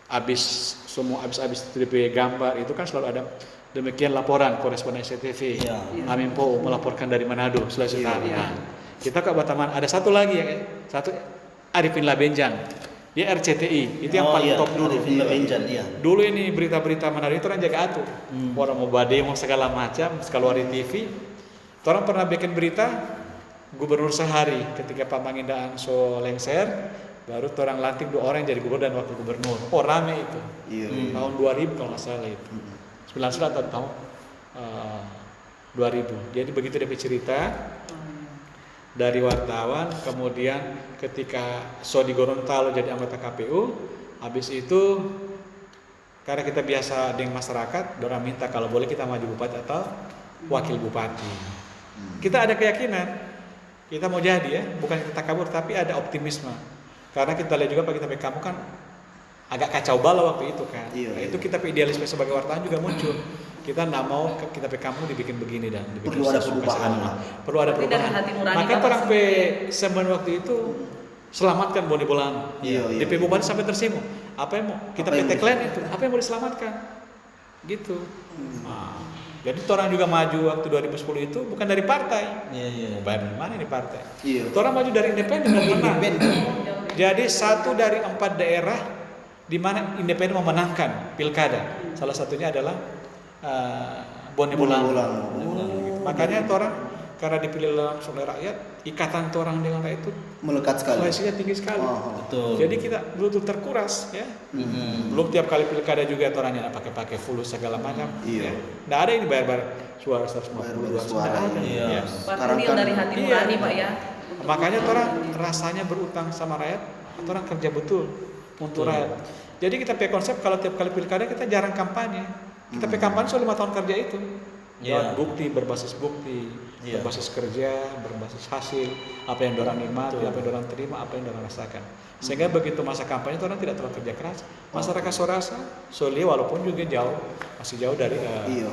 habis TV gambar itu kan selalu ada demikian laporan koresponden SCTV. Iya. Amin Po melaporkan dari Manado, Sulawesi Utara. Iya. Nah, kita ke Bataman ada satu lagi ya, satu Arifin Labenjang. Dia RCTI, itu yang paling top dulu. Arifin Labenjang, iya. Dulu ini berita-berita Manado itu orang jaga atur. Orang mau bademo segala macam, keluar di TV. Orang pernah bikin berita gubernur sehari ketika Pak Mangindaan so lengser, baru orang lantik 2 orang yang jadi gubernur dan wakil gubernur. Oh rame itu. Iya. Tahun 2000 kalau nggak salah itu. 99 atau tahun 2000. Jadi begitu dia cerita dari wartawan, kemudian ketika so di Gorontalo jadi anggota KPU, habis itu karena kita biasa dengan masyarakat, orang minta kalau boleh kita maju bupati atau wakil bupati. Kita ada keyakinan, kita mau jadi ya, bukan kita kabur tapi ada optimisme. Karena kita lihat juga Pak kita kamu kan agak kacau balau waktu itu kan. Iya, Nah, iya. itu kita idealisme sebagai wartawan juga muncul. Kita nggak mau kita kamu dibikin begini dan dibikin Perlu ada sesuka perubahan segala lah. macam. Perlu ada Tapi dari perubahan. hati nurani Maka Bapak orang sendiri. Semen waktu itu selamatkan Bone Bolang. Iya, iya, DP iya. Bupati sampai tersinggung. Apa yang mau kita Apa yang PT mau- Klan itu? Apa yang mau diselamatkan? Gitu. Nah, jadi orang juga maju waktu 2010 itu bukan dari partai. Iya, iya. Mau bayar dari mana ini partai? Iya. Orang maju dari independen dan menang. Jadi 1 dari 4 daerah di mana independen memenangkan pilkada. Salah satunya adalah Bone Bolang. Makanya orang karena dipilih langsung oleh rakyat, ikatan orang dengan rakyat itu Melekat sekali. kohesinya tinggi sekali. Betul. Jadi kita betul terkuras ya. Belum tiap kali pilkada juga orangnya pakai full segala macam. Iya. Ya. Nggak ada ini bayar suara 150 Bayar suara, nggak ada. iya. Ya. Sekarang Real kan- dari hati Iya. nurani Pak ya. Untuk Makanya membangun orang ini. rasanya berutang sama rakyat, atau orang kerja betul untuk rakyat. Jadi kita pakai konsep kalau tiap kali pilkada kita jarang kampanye. Kita pakai kampanye soal 5 tahun kerja itu. Iya. Bukti, berbasis bukti, Iya. berbasis kerja, berbasis hasil, apa yang orang nikmati, Betul. apa yang orang terima, apa yang orang rasakan. Sehingga begitu masa kampanye itu orang tidak terlalu kerja keras. Masyarakat so rasa, soli walaupun juga jauh, masih jauh dari Iya.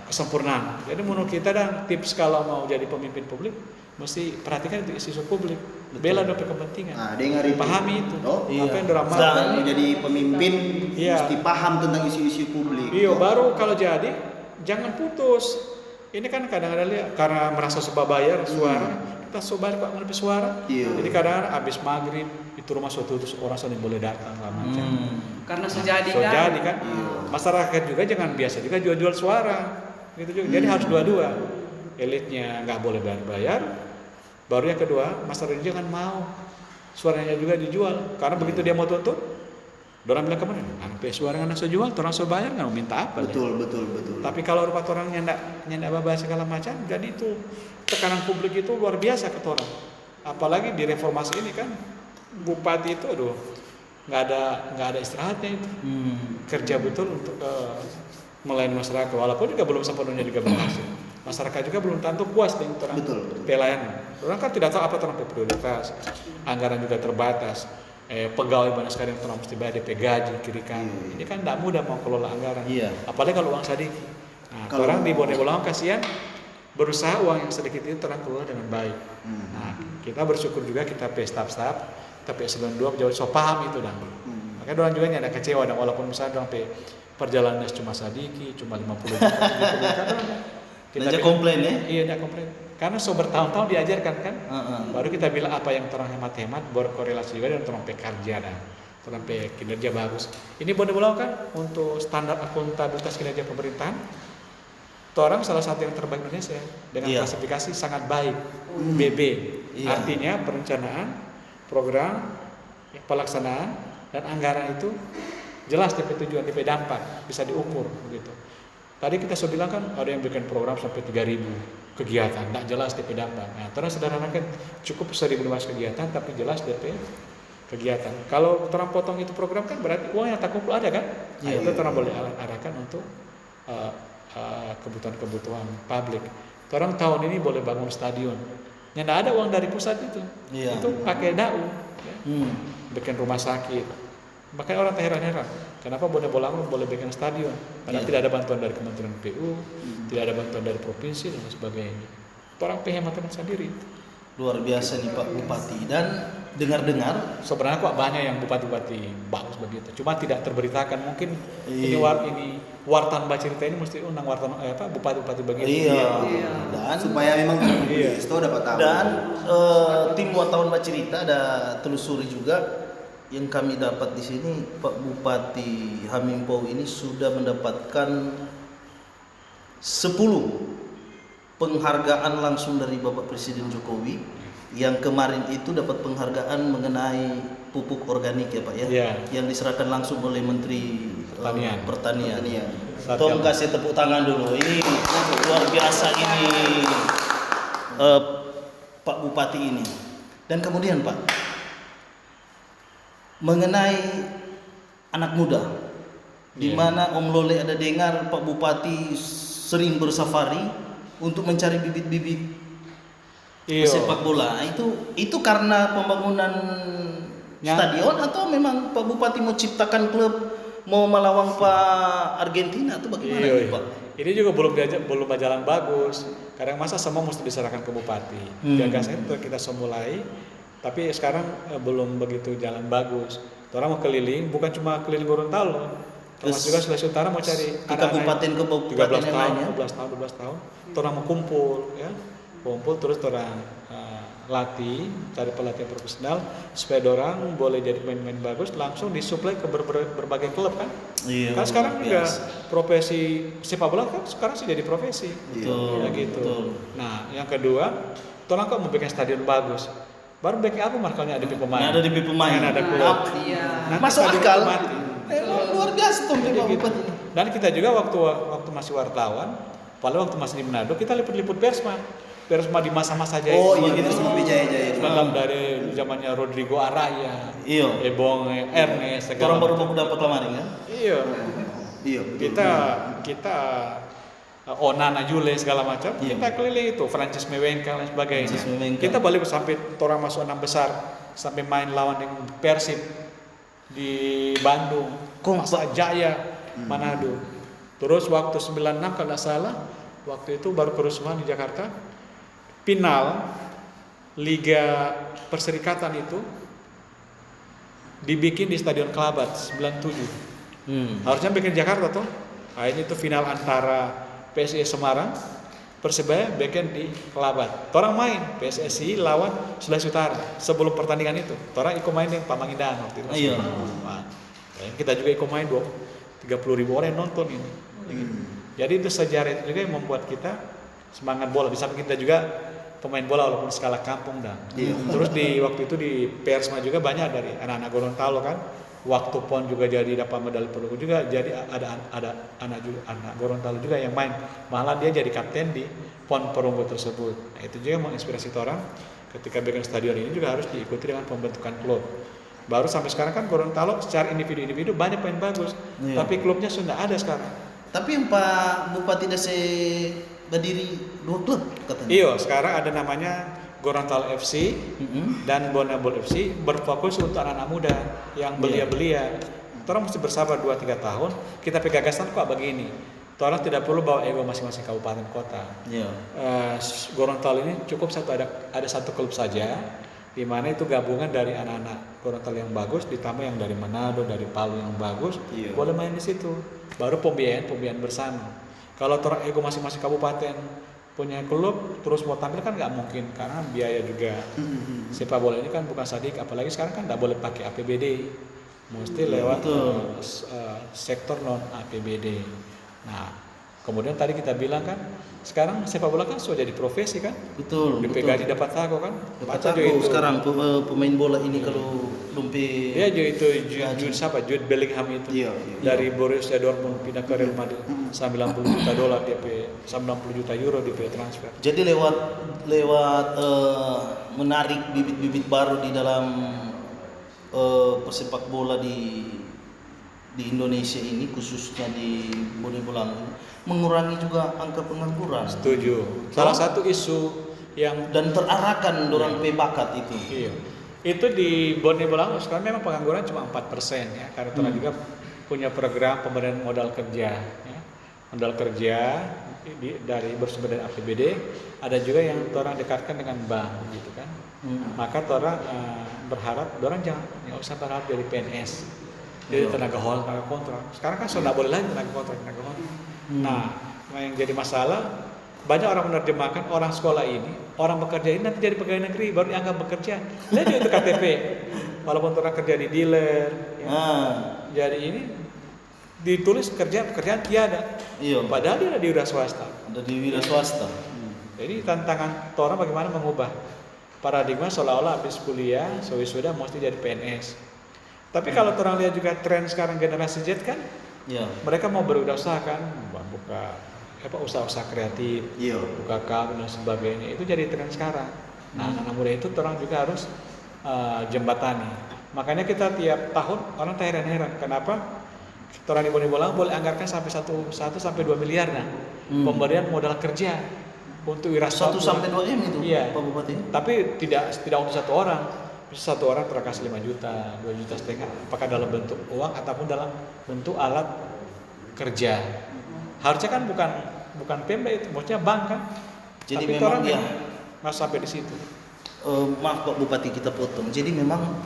kesempurnaan. Jadi menurut kita dan tips kalau mau jadi pemimpin publik mesti perhatikan itu isu publik, bela dong kepentingan, Nah, dia ngari pahami itu, Oh, iya. apa yang orang mau. Sedangkan mau jadi pemimpin Iya. mesti paham tentang isu-isu publik. Iya, baru kalau jadi jangan putus. Ini kan kadang-kadang lihat karena merasa sebab bayar suara, kita sobat Pak menepis suara. Iya. Jadi kadang habis maghrib itu rumah suatu orang saling boleh datang segala macam. Karena sejadi So kan. jadi kan Iya. masyarakat juga jangan biasa juga jual-jual suara gitu juga. Jadi harus dua-dua. Elitnya nggak boleh bayar. Baru yang kedua masyarakat jangan mau suaranya juga dijual karena begitu dia mau tuntut, orang bilang kemana? Sampai suara nggak so jual, orang so bayar nggak mau minta apa? Betul, betul, betul. Tapi kalau rupa orang nyendak babah segala macam, jadi itu tekanan publik itu luar biasa ke orang. Apalagi di reformasi ini kan bupati itu aduh nggak ada istirahatnya itu. Kerja betul untuk melayani masyarakat walaupun juga belum sepenuhnya juga berhasil. Masyarakat juga belum tentu puas dengan orang Betul, betul. pelayanan. Orang kan tidak tahu apa orang prioritas, anggaran juga terbatas. Pegawai banyak sekali yang orang mesti bayar DP gaji kiri kanan. Ini kan tidak mudah mau kelola anggaran. Iya. Apalagi kalau uang sedikit. Nah, Kalau- orang di Bone Bolang kasihan berusaha uang yang sedikit itu terang keluar dengan baik. Nah, kita bersyukur juga kita pe staff-staff, tapi sebelum 2 jauh so paham itu dan. Makanya orang juga ada kecewa dan walaupun misalnya orang pe perjalanan cuma sedikit, cuma 50 juta, 70 juta, kan Dia komplain ya? Iya, tidak komplain. Karena so bertahun-tahun diajarkan kan. Baru kita bilang apa yang terang hemat-hemat berkorelasi juga dengan terang pe kerja dan terang pe kinerja bagus. Ini Bone Bolang kan untuk standar akuntabilitas kinerja pemerintahan. Orang salah satu yang terbaik Indonesia dengan Iya. klasifikasi sangat baik BB. Iya. Artinya perencanaan, program, pelaksanaan dan anggaran itu jelas DP tujuan, DP dampak, bisa diukur begitu. Tadi kita sudah bilang kan ada yang bikin program sampai 3.000 kegiatan, tidak jelas DP dampak. Nah, terus sederhanakan cukup 1.500 kegiatan, tapi jelas DP kegiatan. Kalau orang potong itu program kan berarti uang yang tak kumpul ada kan? Nah, itu orang boleh arahkan untuk kebutuhan-kebutuhan publik. Orang tahun ini boleh bangun stadion. Yang tidak ada uang dari pusat itu. Itu pakai DAU. Ya. Bikin rumah sakit. Makanya orang terheran-heran. Kenapa Bolango boleh bikin stadion? Karena tidak ada bantuan dari Kementerian PU, tidak ada bantuan dari provinsi dan sebagainya. Orang penghematan sendiri. Luar biasa nih Pak Bupati. Dan dengar-dengar sebenarnya kok banyak yang bupati-bupati bagus begitu. Cuma tidak terberitakan. Mungkin ini wartawan baca cerita ini mesti undang wartawan bupati-bupati begitu. Dan supaya memang itu dapat tahu. Dan tim wartawan baca cerita ada telusuri juga yang kami dapat di sini, Pak Bupati Hamim Pou ini sudah mendapatkan 10 penghargaan langsung dari Bapak Presiden Jokowi. Yang kemarin itu dapat penghargaan mengenai pupuk organik ya Pak ya, yang diserahkan langsung oleh Menteri Pertanian. Tolong kasih tepuk tangan dulu. Ini luar biasa ini Pak Bupati ini. Dan kemudian Pak, mengenai anak muda, di mana Om Lole ada dengar Pak Bupati sering bersafari untuk mencari bibit-bibit sepak bola. Itu karena pembangunan stadion atau memang Pak Bupati mau ciptakan klub, mau melawang Pak Argentina atau bagaimana Pak? Ini juga belum berjalan bagus. Kadang masa semua mesti diserahkan ke bupati. Gagasan itu kita mulai, tapi sekarang belum begitu jalan bagus. Orang mau keliling, bukan cuma keliling Gorontalo, termasuk juga Sulawesi Utara mau cari di kabupaten ke kabupaten yang lainnya. 12 tahun. Orang mau kumpul, ya. Kumpul terus orang latih, cari pelatih profesional supaya orang boleh jadi main-main bagus, langsung disuplai ke berbagai klub kan. Kan sekarang juga profesi sepak bola kan sekarang sih jadi profesi. Ya gitu. Betul. Nah, yang kedua, orang kok mau bikin stadion bagus. Baru bikin apa markalnya ada di pemain. Ada di pemain. Ada klub. Masuk akal. Luar biasa tuh Pak Bupati. Dan kita juga waktu masih wartawan, paling waktu masih di Manado kita liput-liput Persma di masa-masa Jaya. Itu semua Jaya. Dari zamannya Rodrigo Araya, Ebong Ernest, orang baru dapat lamaran kan? Iya. Kita Onana Jule segala macam. Kita keliling itu Francis Mewenka dan sebagainya. Kita balik sampai orang masuk 6 besar, sampai main lawan dengan Persib di Bandung, Masa Jaya, Manado. Terus waktu 96 kalau tidak salah, waktu itu baru kerusuhan di Jakarta. Final Liga Perserikatan itu dibikin di Stadion Kelabat 97. Harusnya bikin di Jakarta tuh. Nah, ini tuh final antara PSIS Semarang, Persebaya bikin di Kelabat. Orang main PSSI lawan Sulawesi Utara sebelum pertandingan itu. Orang ikut main dengan Pamangindahan waktu itu. Nah, kita juga ikut main 30.000 orang yang nonton ini. Jadi itu sejarah itu juga yang membuat kita semangat bola. Bisa kita juga pemain bola walaupun skala kampung dah. Terus di waktu itu di Persma juga banyak dari anak-anak Gorontalo kan. Waktu PON juga jadi dapat medali perunggu juga. Jadi ada anak Gorontalo juga yang main. Malah dia jadi kapten di PON perunggu tersebut. Nah, itu juga menginspirasi orang. Ketika bikin stadion ini juga harus diikuti dengan pembentukan klub. Baru sampai sekarang kan Gorontalo secara individu banyak pemain bagus. Tapi klubnya sudah ada sekarang. Tapi yang Pak Bupati Dese berdiri 2 klub katanya. Iya, sekarang ada namanya Gorontalo FC dan Bonabol FC, berfokus untuk anak-anak muda yang belia-belia. Orang mesti bersabar 2-3 tahun, kita gagasan kok begini. Orang tidak perlu bawa ego masing-masing kabupaten kota. Gorontalo ini cukup ada satu klub saja, di mana itu gabungan dari anak-anak Gorontalo yang bagus ditambah yang dari Manado, dari Palu yang bagus, boleh main di situ. Baru pembiayaan bersama. Kalau orang ego masing-masing kabupaten punya klub terus mau tampil kan nggak mungkin karena biaya juga. Sepak bola ini kan bukan sadik, apalagi sekarang kan nggak boleh pakai APBD, mesti lewat sektor non APBD. Nah, Kemudian tadi kita bilang kan, sekarang sepak bola kan sudah jadi profesi kan. Betul. DP betul. gaji dapat tako kan. Dapat Baca aku juga itu. sekarang pemain bola ini kalau lumpi. Dia juga itu Jude Bellingham itu. Iya. Dari Borussia Dortmund pindah ke Real Madrid. 90 juta dolar DP, 90 juta euro DP transfer. Jadi lewat menarik bibit-bibit baru di dalam persepak bola di Indonesia ini, khususnya di Bone Bolango, mengurangi juga angka pengangguran. Setuju. Salah satu isu yang Dan terarahkan dorang pe bakat itu. iya. Itu di Bone Bolango sekarang memang pengangguran cuma 4% ya, karena orang juga punya program pemberian modal kerja ya. Modal kerja dari bersumber dari APBD, ada juga yang orang dekatkan dengan bank gitu kan. Maka orang berharap orang jangan usah berharap jadi PNS. Jadi tenaga kontrak. Sekarang kan sudah boleh lagi tenaga kontrak. Nah, yang jadi masalah banyak orang menerjemahkan orang sekolah ini, orang bekerja ini nanti jadi pegawai negeri baru dianggap bekerja. Lihat juga itu KTP. Walaupun orang kerja di dealer, ya. Jadi ini ditulis pekerjaan tiada. Iya. Padahal dia ada di wira swasta. Ada di wira swasta. Jadi tantangan orang bagaimana mengubah paradigma seolah-olah habis kuliah, wisuda mesti jadi PNS. Tapi kalau orang lihat juga tren sekarang generasi Z kan, Ya. mereka mau berwirausaha kan, buka usaha-usaha kreatif, Iya. buka KAP dan sebagainya. Itu jadi tren sekarang. Nah, anak muda itu orang juga harus jembatani. Makanya kita tiap tahun orang tak heran-heran kenapa orang di Bone Bolango boleh anggarkan sampai 1 sampai 2 miliar nah pemberian modal kerja untuk wirausaha 1 sampai 2 M itu, Iya. Pak Bupati. Tapi tidak untuk satu orang. Bisa satu orang terkasih 5 juta, 2 juta setengah. Apakah dalam bentuk uang ataupun dalam bentuk alat kerja. Harusnya kan bukan Pemda itu, maksudnya bank kan. Jadi tapi memang orang ya. masih sampai di situ. Maaf Pak Bupati kita potong. Jadi memang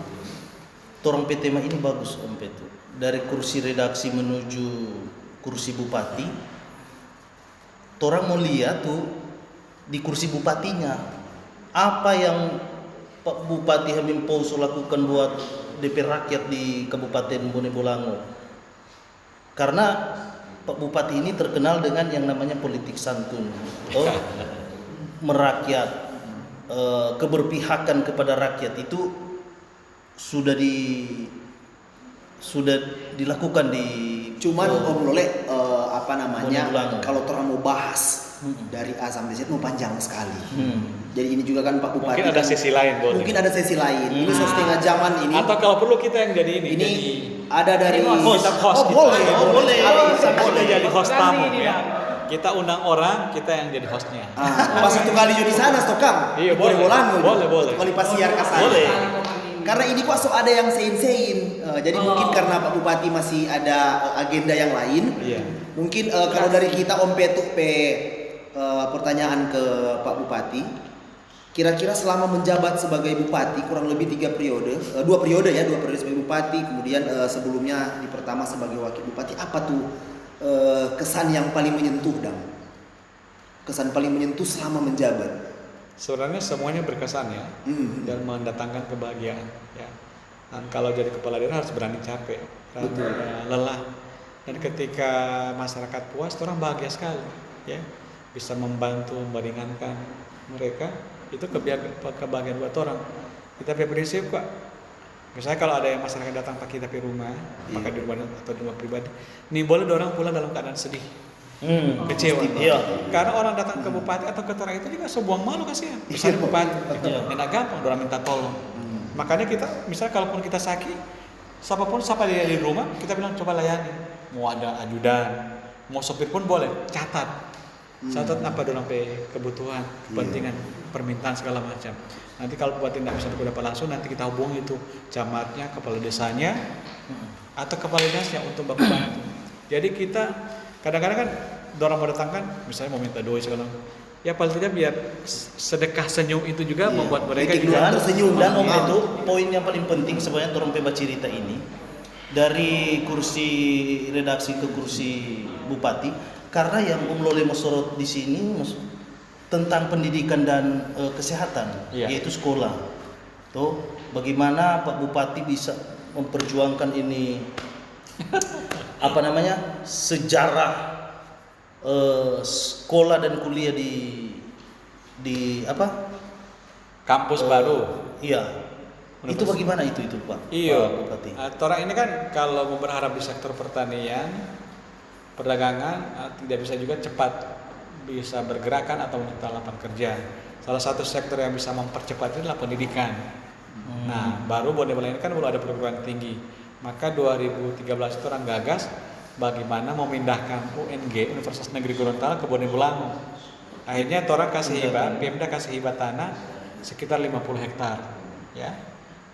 torang PTMA ini bagus Om Petu. Dari kursi redaksi menuju kursi bupati, torang mau lihat tuh di kursi bupatinya apa yang Pak Bupati Hamim Poso lakukan buat DP rakyat di Kabupaten Bone Bolango. Karena Pak Bupati ini terkenal dengan yang namanya politik santun, merakyat, keberpihakan kepada rakyat itu sudah dilakukan di Cuman Om Lole Bone Bolango. kalau orang mau bahas dari A sampai Z mau panjang sekali. Jadi ini juga kan Pak Bupati. Mungkin ada sesi lain boleh. Mungkin ada sesi lain. Ini 1,5 jaman ini. Atau kalau perlu kita yang jadi ini. Ini ada dari Kita host. boleh. Kita jadi host Kali tamu ini, ya. Bang. Kita undang orang, kita yang jadi hostnya. Pas itu kali di sana Stokang. Iya, Di Bone boleh. Bolango. Boleh. Kali pasiar ke sana. Boleh. Karena ini kok so ada yang sein-sein. Jadi mungkin karena Pak Bupati masih ada agenda yang lain. Iya. Mungkin kalau dari kita Om Petu pertanyaan ke Pak Bupati. Kira-kira selama menjabat sebagai bupati kurang lebih 2 periode sebagai bupati, kemudian sebelumnya di pertama sebagai wakil bupati, apa tuh kesan yang paling menyentuh, Dang? Kesan paling menyentuh selama menjabat? Sebenarnya semuanya berkesan ya dan mendatangkan kebahagiaan ya. Dan kalau jadi kepala daerah harus berani capek, lelah. Dan ketika masyarakat puas, orang bahagia sekali ya. Bisa membantu meringankan mereka, itu kebahagiaan buat orang. Kita punya prinsip Pak. Misalnya kalau ada yang masyarakat datang pakai kita ke rumah, pakai di rumah atau di rumah pribadi, nih boleh orang pulang dalam keadaan sedih. Kecewa. Iya. Karena orang datang ke bupati atau ke orang itu juga sebuang malu kasihan. Misalnya bupati, enak gampang orang minta tolong. Makanya kita, misalnya kalaupun kita sakit, siapa dia di rumah, kita bilang coba layani. Mau ada ajudan, mau sopir pun boleh, catat apa dalam kebutuhan, kepentingan, permintaan segala macam. Nanti kalau bupati tidak bisa berdapat langsung, nanti kita hubungi itu camatnya, kepala desanya, atau kepala dinasnya untuk bantu. Jadi kita kadang-kadang kan orang mau datangkan, misalnya mau minta doa segala macam. Ya paling tidak biar sedekah senyum itu juga membuat mereka juga tersenyum. Dan Om itu poin yang paling penting sebenarnya orang peba cerita ini dari kursi redaksi ke kursi bupati, karena yang Om Lole mau sorot di sini tentang pendidikan dan kesehatan, yaitu sekolah. Tuh, bagaimana Pak Bupati bisa memperjuangkan ini sejarah sekolah dan kuliah di apa? Kampus baru. Iya. Itu bagaimana itu Pak? Iya. Pak Bupati. Orang ini kan kalau mau berharap di sektor pertanian, perdagangan tidak bisa juga cepat bisa bergerakan atau mencipta lapangan kerja. Salah satu sektor yang bisa mempercepat itu adalah pendidikan. Nah, baru Bone-Bolango ini kan belum ada perguruan tinggi. Maka 2013 itu orang gagas bagaimana memindahkan UNG Universitas Negeri Gorontalo ke Bone-Bolango. Akhirnya orang kasih hibah, Pemda kasih hibah tanah sekitar 50 hektar, ya.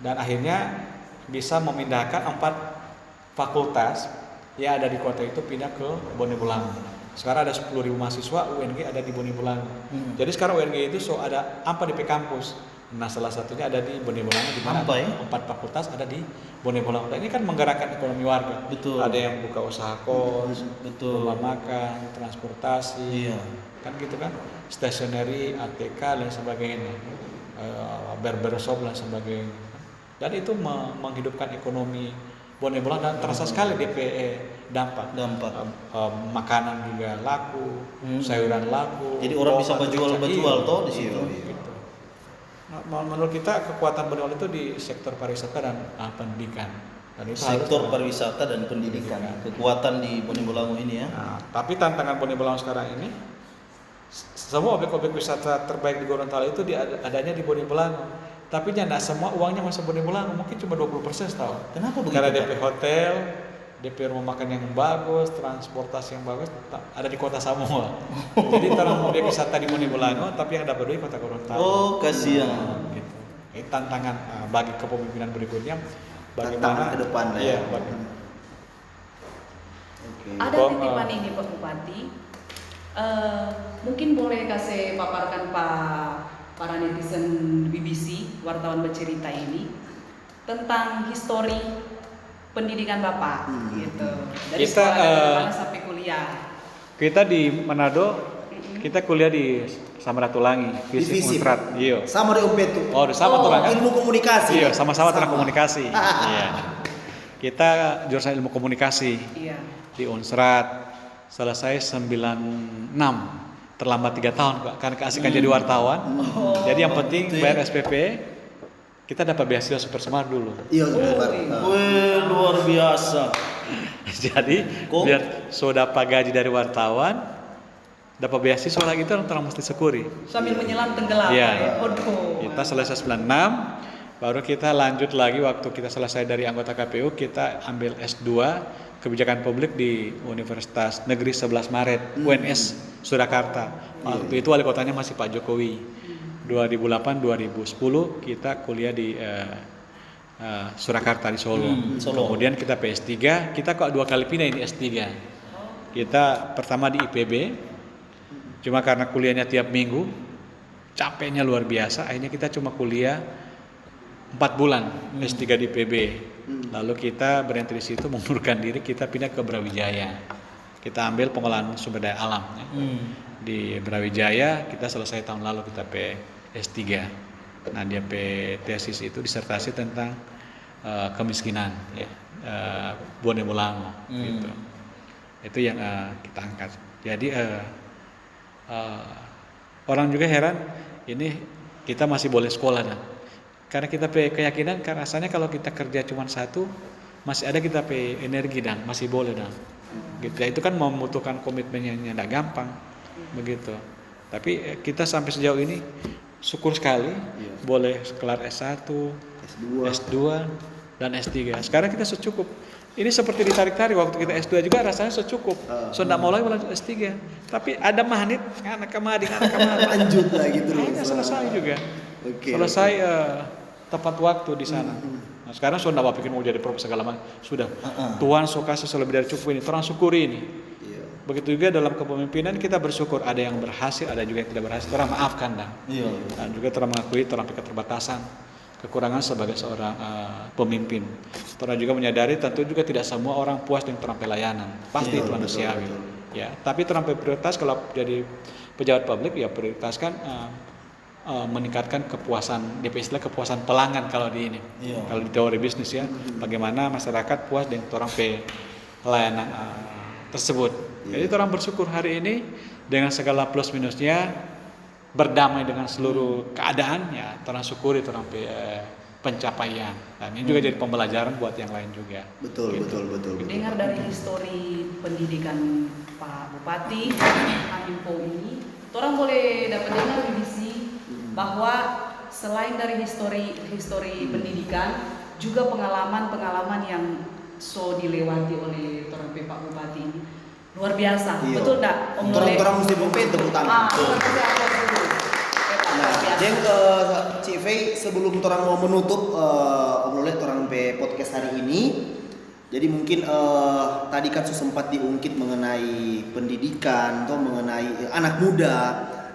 Dan akhirnya bisa memindahkan 4 fakultas yang ada di kota itu pindah ke Bone-Bolango. Sekarang ada 10.000 mahasiswa UNG ada di Bone-Bolango. Jadi sekarang UNG itu ada 4 DP kampus. Nah, salah satunya ada di Bone-Bolango di mana 4 fakultas ada di Bone-Bolango. Dan ini kan menggerakkan ekonomi warga. Betul. Ada yang buka usaha kos, betul. rumah makan, transportasi. Iya. Kan gitu kan, stationery, ATK dan sebagainya, barber shop dan sebagainya. Dan itu menghidupkan ekonomi Bone-Bolango dan terasa sekali DPE dampak. Makanan juga laku, sayuran laku. Jadi orang bisa berjual toh di situ. Gitu. Nah, menurut kita kekuatan Bone-Bolango itu di sektor pariwisata dan pendidikan. Dan itu Sektor pariwisata dan pendidikan. Kekuatan di Bone-Bolango ini ya. Nah, tapi tantangan Bone-Bolango sekarang ini, semua objek-objek wisata terbaik di Gorontalo itu adanya di Bone-Bolango. Tapi tidak semua uangnya masuk Bone-Bolango, mungkin cuma 20% tahu. Kenapa begitu? Karena DP hotel, DP rumah makan yang bagus, transportasi yang bagus ada di kota semua. Jadi orang objek wisata di Bone-Bolango, tapi yang dapat duit kota Gorontalo. Oh, kasihan. Gitu. Ini tantangan bagi kepemimpinan berikutnya. Tantangan ke depan Iya, Ada titipan ini Pak Bupati. Mungkin boleh kasih paparkan para netizen BBC, wartawan bercerita ini tentang histori pendidikan Bapak gitu. Dari Kita, sekolah dari mana sampai kuliah. Kita di Manado, kita kuliah di Samratulangi, Fisip Unstrat. Iya. Sama di UPT. Oh, sama tuh kan? Ilmu komunikasi. Iya, sama-sama tentang komunikasi. Iya. Kita jurusan ilmu komunikasi Iya. di Unstrat. Selesai 96, terlambat 3 tahun Pak, karena keasikan jadi wartawan. Jadi yang penting bayar SPP, kita dapat beasiswa Super Smart dulu. Iya, Wih, luar biasa. Jadi biar sudah dapat gaji dari wartawan, dapat beasiswa lagi itu orang mesti syukuri. Sambil menyelam tenggelam. Iya. Waduh. Kita selesai 96, baru kita lanjut lagi waktu kita selesai dari anggota KPU, kita ambil S2 Kebijakan Publik di Universitas Negeri 11 Maret, UNS Surakarta. Waktu itu wali kotanya masih Pak Jokowi. 2008-2010 kita kuliah di Surakarta di Solo. Kemudian kita PS3, kita kok 2 kali pindah ini S3. Kita pertama di IPB, cuma karena kuliahnya tiap minggu, capeknya luar biasa, akhirnya kita cuma kuliah 4 bulan S3 di IPB. Lalu kita berhenti di situ, mengundurkan diri, kita pindah ke Brawijaya. Kita ambil pengolahan sumber daya alam. Ya. Di Brawijaya kita selesai tahun lalu kita S3. Nah, dia tesis itu disertasi tentang kemiskinan, ya, Bone-Bolango. Gitu. Itu yang kita angkat. Jadi orang juga heran, ini kita masih boleh sekolah dan karena kita keyakinan, karena rasanya kalau kita kerja cuma satu, masih ada kita energi dan masih boleh dan gitu. Itu kan membutuhkan komitmennya tidak gampang, begitu. Tapi kita sampai sejauh ini syukur sekali boleh kelar S1, S2 dan S3. Sekarang kita secukup. Ini seperti ditarik-tarik waktu kita S2 juga rasanya secukup. So enggak mau lagi lanjut S3. Tapi ada magnet anak kemari. Lanjut lagi terus. Akhirnya selesai juga. Selesai tepat waktu di sana. Nah, sekarang sudah enggak pikir mau jadi profesor segala macam. Sudah. Tuhan so kasih lebih dari cukup ini. Terang syukuri ini. Begitu juga dalam kepemimpinan kita bersyukur, ada yang berhasil, ada juga yang tidak berhasil. Orang maafkan dan juga orang mengakui orang keterbatasan, kekurangan sebagai seorang pemimpin. Orang juga menyadari tentu juga tidak semua orang puas dengan terang pelayanan. Pasti itu manusiawi. Ya, tapi terang prioritas kalau jadi pejabat publik ya prioritaskan meningkatkan kepuasan, DP istilah kepuasan pelanggan kalau di ini. Kalau di teori bisnis ya, bagaimana masyarakat puas dengan orang pelayanan tersebut. Jadi orang bersyukur hari ini dengan segala plus minusnya, berdamai dengan seluruh keadaan, ya orang syukuri orang pencapaian. Dan ini juga jadi pembelajaran buat yang lain juga. Betul, Gitu. betul. Dengar dari histori pendidikan Pak Bupati Hamim Pou ini, orang boleh dapat dengar BBC bahwa selain dari histori pendidikan, juga pengalaman-pengalaman yang so dilewati oleh orang Pak Bupati ini luar biasa. Iya. Betul tak? Orang mesti bukti tepuk tangan. Orang mesti aplaus dulu. Nah, Luar biasa. Jeng Cik Fei, sebelum orang mau menutup Om Lole orang pe podcast hari ini, jadi mungkin tadi kan sempat diungkit mengenai pendidikan atau mengenai anak muda.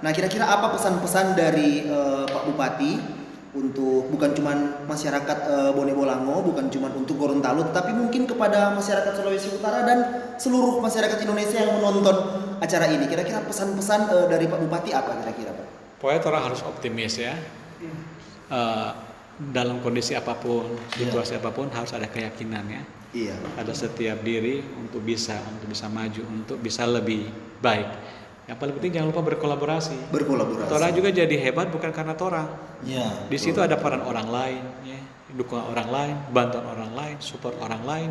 Nah, kira-kira apa pesan-pesan dari Pak Bupati untuk bukan cuma masyarakat Bone Bolango, bukan cuma untuk Gorontalo, tapi mungkin kepada masyarakat Sulawesi Utara dan seluruh masyarakat Indonesia yang menonton acara ini. Kira-kira pesan-pesan dari Pak Bupati apa kira-kira, Pak? Pokoknya orang harus optimis ya. Dalam kondisi apapun, situasi apapun harus ada keyakinan ya. Iya. Ada setiap diri untuk bisa maju, untuk bisa lebih baik. Yang paling penting jangan lupa berkolaborasi. Torang juga jadi hebat bukan karena torang. Ya. Di situ ada peran orang lain, ya, dukungan orang lain, bantuan orang lain, support orang lain,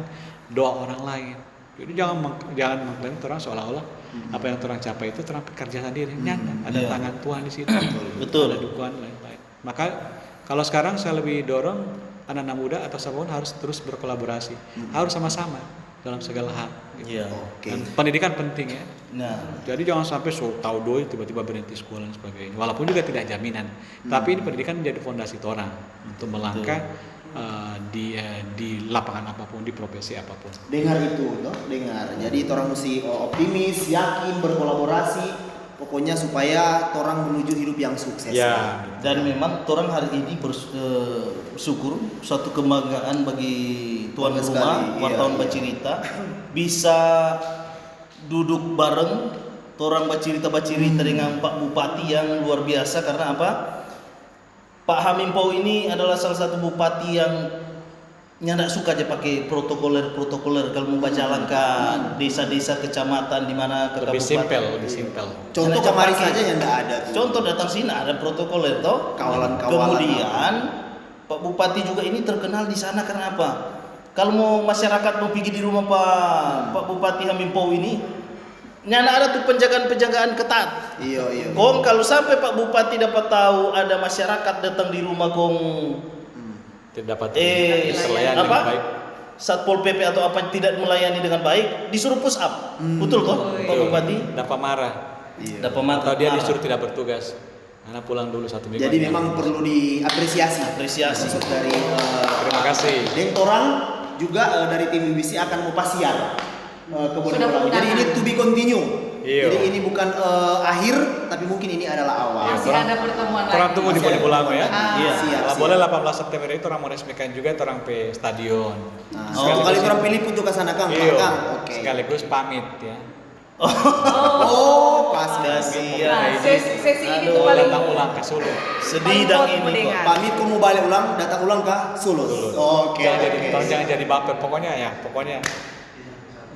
doa orang lain. Jadi jangan mengklaim torang seolah-olah apa yang torang capai itu torang kerja sendiri. Nyata, ada Iya. tangan Tuhan di situ. Betul. Ada dukungan lain-lain. Maka kalau sekarang saya lebih dorong anak-anak muda atau siapapun harus terus berkolaborasi, harus sama-sama dalam segala hal. Gitu. Iya. Oke. Dan pendidikan penting ya. Nah, Jadi jangan sampai tahu doi tiba-tiba berhenti sekolah dan sebagainya. Walaupun juga tidak jaminan, tapi ini pendidikan menjadi fondasi orang untuk melangkah di lapangan apapun, di profesi apapun. Dengar itu, toh? Dengar. Jadi orang mesti optimis, yakin, berkolaborasi, pokoknya supaya orang menuju hidup yang sukses. Ya. dan memang orang hari ini bersyukur suatu kebanggaan bagi tuan Bangga rumah sekali, wartawan iya. Bacerita bisa duduk bareng orang bercerita dengan Pak Bupati yang luar biasa. Karena apa? Pak Hamim Pou ini adalah salah satu bupati yang nggak suka aja pakai protokoler kalau mau jalankan desa-desa kecamatan di mana ke Lebih kabupaten. simpel. Contoh Jangan kemarin pakai. saja yang enggak ada tuh. Contoh datang sini ada protokoler toh. Kawalan-kawalan Kemudian Pak Bupati juga ini terkenal di sana karena apa? Kalau mau masyarakat mau pergi di rumah Pak Bupati Hamim Pou ini, nyana ada tuh penjagaan ketat. Iya. Kong kalau sampai Pak Bupati dapat tahu ada masyarakat datang di rumah Kong Tidak dapat melayani terlayani apa? dengan baik. Satpol PP atau apa tidak melayani dengan baik, disuruh push up. Betul toh Pak Bupati? Dapat marah. Iya. Dapat marah. Atau dia disuruh tidak bertugas. Karena pulang dulu 1 minggu. Jadi aja. memang perlu diapresiasi. Apresiasi. Maksud dari Terima kasih. Deng orang juga dari tim BBC akan mau pasiar ke Bone Sudah Bolango. Jadi ini to be continue. Iya. Jadi ini bukan akhir, tapi mungkin ini adalah awal. Masih ada pertemuan Orang lagi. tunggu di Bone Bolango ya. Iya. Siap. Kalau boleh 18 September itu orang mau resmikan juga orang pe stadion. Nah, Oh, kali orang pilih untuk ke sana Kang. Iya. Kang. Oke. Sekaligus pamit ya. Oh, pas Kasihan. Nah, sesi ini Aduh, tuh paling Datang ulang ke Solo. Sedih dan paling ini mendengar. Pak. pamit kamu balik ulang, datang ulang ke Solo. Oke. Jangan jadi baper. Pokoknya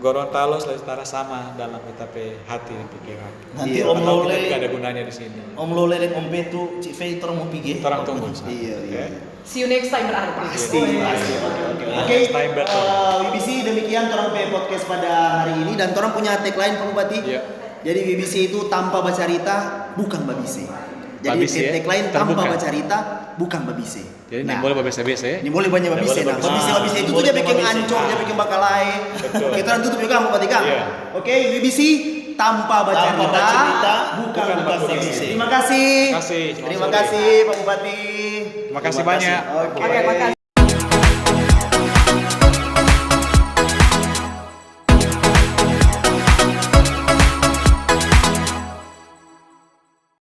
Gorontalo Sulawesi Utara sama dalam kita pe hati dan pikiran. Nanti Iya, Om Kalau Lole, kita tidak ada gunanya di sini. Om Lole dan Om Betu, Cik Fei terus mau pergi. Orang tunggu. di sana. Iya. Oke? see you next time berarti. Pasti. Oke. Next time better. BBC demikian orang pe podcast pada hari ini dan orang punya tagline Pak Bupati. Iya. Jadi BBC itu tanpa bacarita bukan babise. Jadi Babise, ya? tagline tanpa Terbuka. bacarita bukan babise. Jadi ini boleh babese-babese ya. Ini boleh banyak babise. Nah, babise itu tuh dia bikin ancol, dia bikin bakalai. Kita nanti tutup juga Pak Bupati Kang. Iya. Oke, BBC tanpa bacarita, bacarita, bukan bukan babise. babise. Terima kasih. Terima kasih. Terima kasih Pak Bupati. Terima kasih banyak. Oke. Oke, makasih.